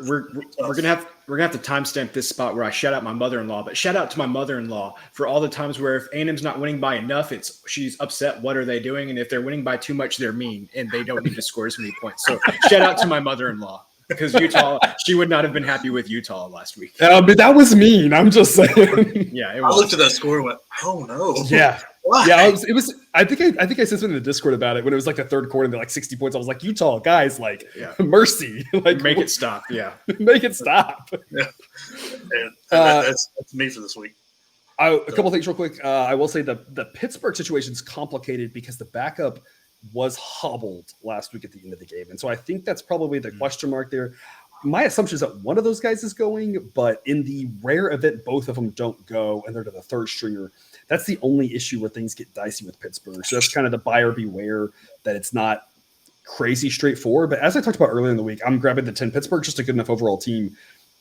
gonna have to timestamp this spot where I shout out my mother-in-law, but shout out to my mother-in-law for all the times where if A&M's not winning by enough, she's upset. What are they doing? And if they're winning by too much, they're mean and they don't need to score as many points. So shout out to my mother-in-law because Utah, she would not have been happy with Utah last week. But that was mean. I'm just saying. Yeah, I looked at that score and went, "Oh no!" Yeah. Why? Yeah, it was. I think I said something in the Discord about it when it was like the third quarter and they're like 60 points. I was like, Utah guys, like mercy, like make it stop. Yeah, make it stop. Yeah, and that's me for this week. A couple things real quick. I will say the Pittsburgh situation is complicated because the backup was hobbled last week at the end of the game, and so I think that's probably the question mark there. My assumption is that one of those guys is going, but in the rare event both of them don't go and they're to the third stringer, that's the only issue where things get dicey with Pittsburgh. So that's kind of the buyer beware that it's not crazy straightforward. But as I talked about earlier in the week, I'm grabbing the 10. Pittsburgh's just a good enough overall team.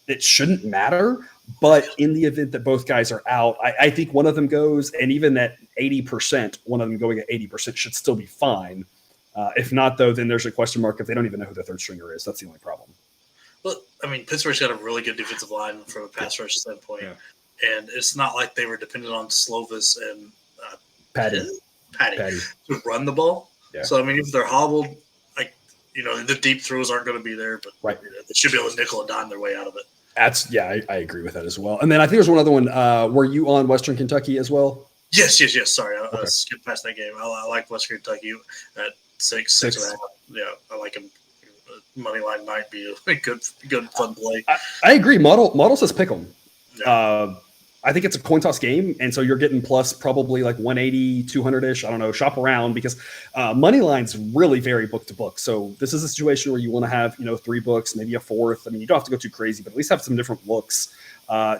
It shouldn't matter. But in the event that both guys are out, I think one of them goes, and even at 80%, one of them going at 80% should still be fine. If not, though, then there's a question mark if they don't even know who the third stringer is. That's the only problem. Well, I mean, Pittsburgh's got a really good defensive line from a pass rush standpoint. Yeah. And it's not like they were dependent on Slovis and Patty to run the ball. Yeah. So, I mean, if they're hobbled, the deep throws aren't going to be there, but they should be able to nickel and dime their way out of it. I agree with that as well. And then I think there's one other one. Were you on Western Kentucky as well? Yes. Sorry, I skipped past that game. I like Western Kentucky at 6.5. Yeah, I like him. Money line might be a good fun play. I agree. Model says pick 'em. Yeah. I think it's a coin toss game, and so you're getting plus probably like 180, 200-ish. I don't know. Shop around because money lines really vary book to book. So this is a situation where you want to have 3 books, maybe a fourth. I mean, you don't have to go too crazy, but at least have some different looks.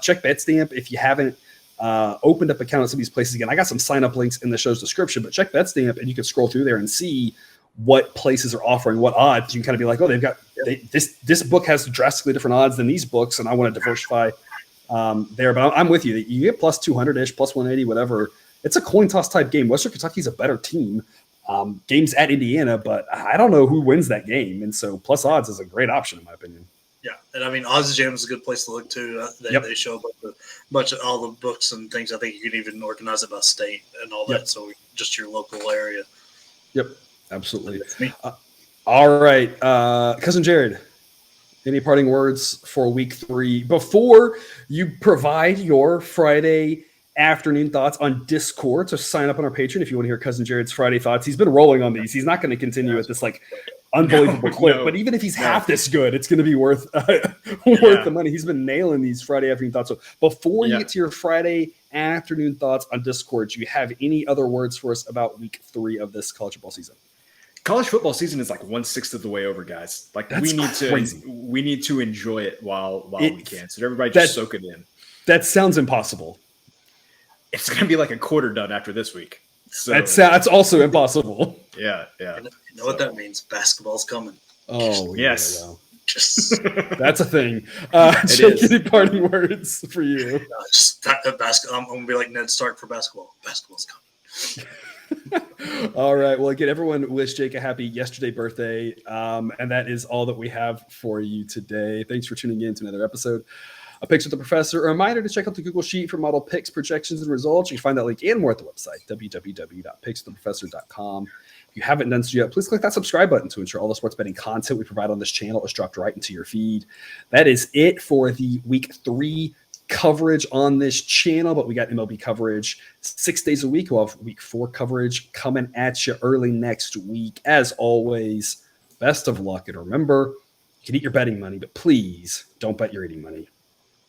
Check BetStamp if you haven't opened up account at some of these places. Again, I got some sign up links in the show's description, but check BetStamp and you can scroll through there and see what places are offering what odds. You can kind of be like, oh, they've got this book has drastically different odds than these books, and I want to diversify there. But I'm with you. You get plus 200-ish, plus 180, whatever. It's a coin toss type game. Western Kentucky's a better team. Game's at Indiana, but I don't know who wins that game. And so plus odds is a great option in my opinion. Yeah, and I mean, Odds Jam is a good place to look too. They show a bunch of all the books and things. I think you can even organize it by state and all that. So just your local area. Yep, absolutely. All right, Cousin Jared, any parting words for week 3 before you provide your Friday afternoon thoughts on Discord? So sign up on our Patreon if you want to hear Cousin Jared's Friday thoughts. He's been rolling on these. He's not going to continue at this unbelievable clip, but even if he's half this good, it's going to be worth the money. He's been nailing these Friday afternoon thoughts. So before you get to your Friday afternoon thoughts on Discord, do you have any other words for us about week 3 of this college football season? College football season is like 1/6 of the way over, guys. Like we need to enjoy it while we can. So everybody just soak it in. That sounds impossible. It's going to be like a quarter done after this week. So that's also impossible. Yeah. You know what that means? Basketball's coming. Oh, yes. Yeah, well. That's a thing. Jake, any parting words for you? I'm going to be like Ned Stark for basketball. Basketball's coming. All right. Well, again, everyone wish Jake a happy yesterday birthday. And that is all that we have for you today. Thanks for tuning in to another episode of Picks with the Professor. A reminder to check out the Google Sheet for model picks, projections, and results. You can find that link and more at the website, www.pickswiththeprofessor.com. If you haven't done so yet, please click that subscribe button to ensure all the sports betting content we provide on this channel is dropped right into your feed. That is it for the week 3 coverage on this channel, but we got MLB coverage 6 days a week. We'll have week 4 coverage coming at you early next week. As always, best of luck. And remember, you can eat your betting money, but please don't bet your eating money.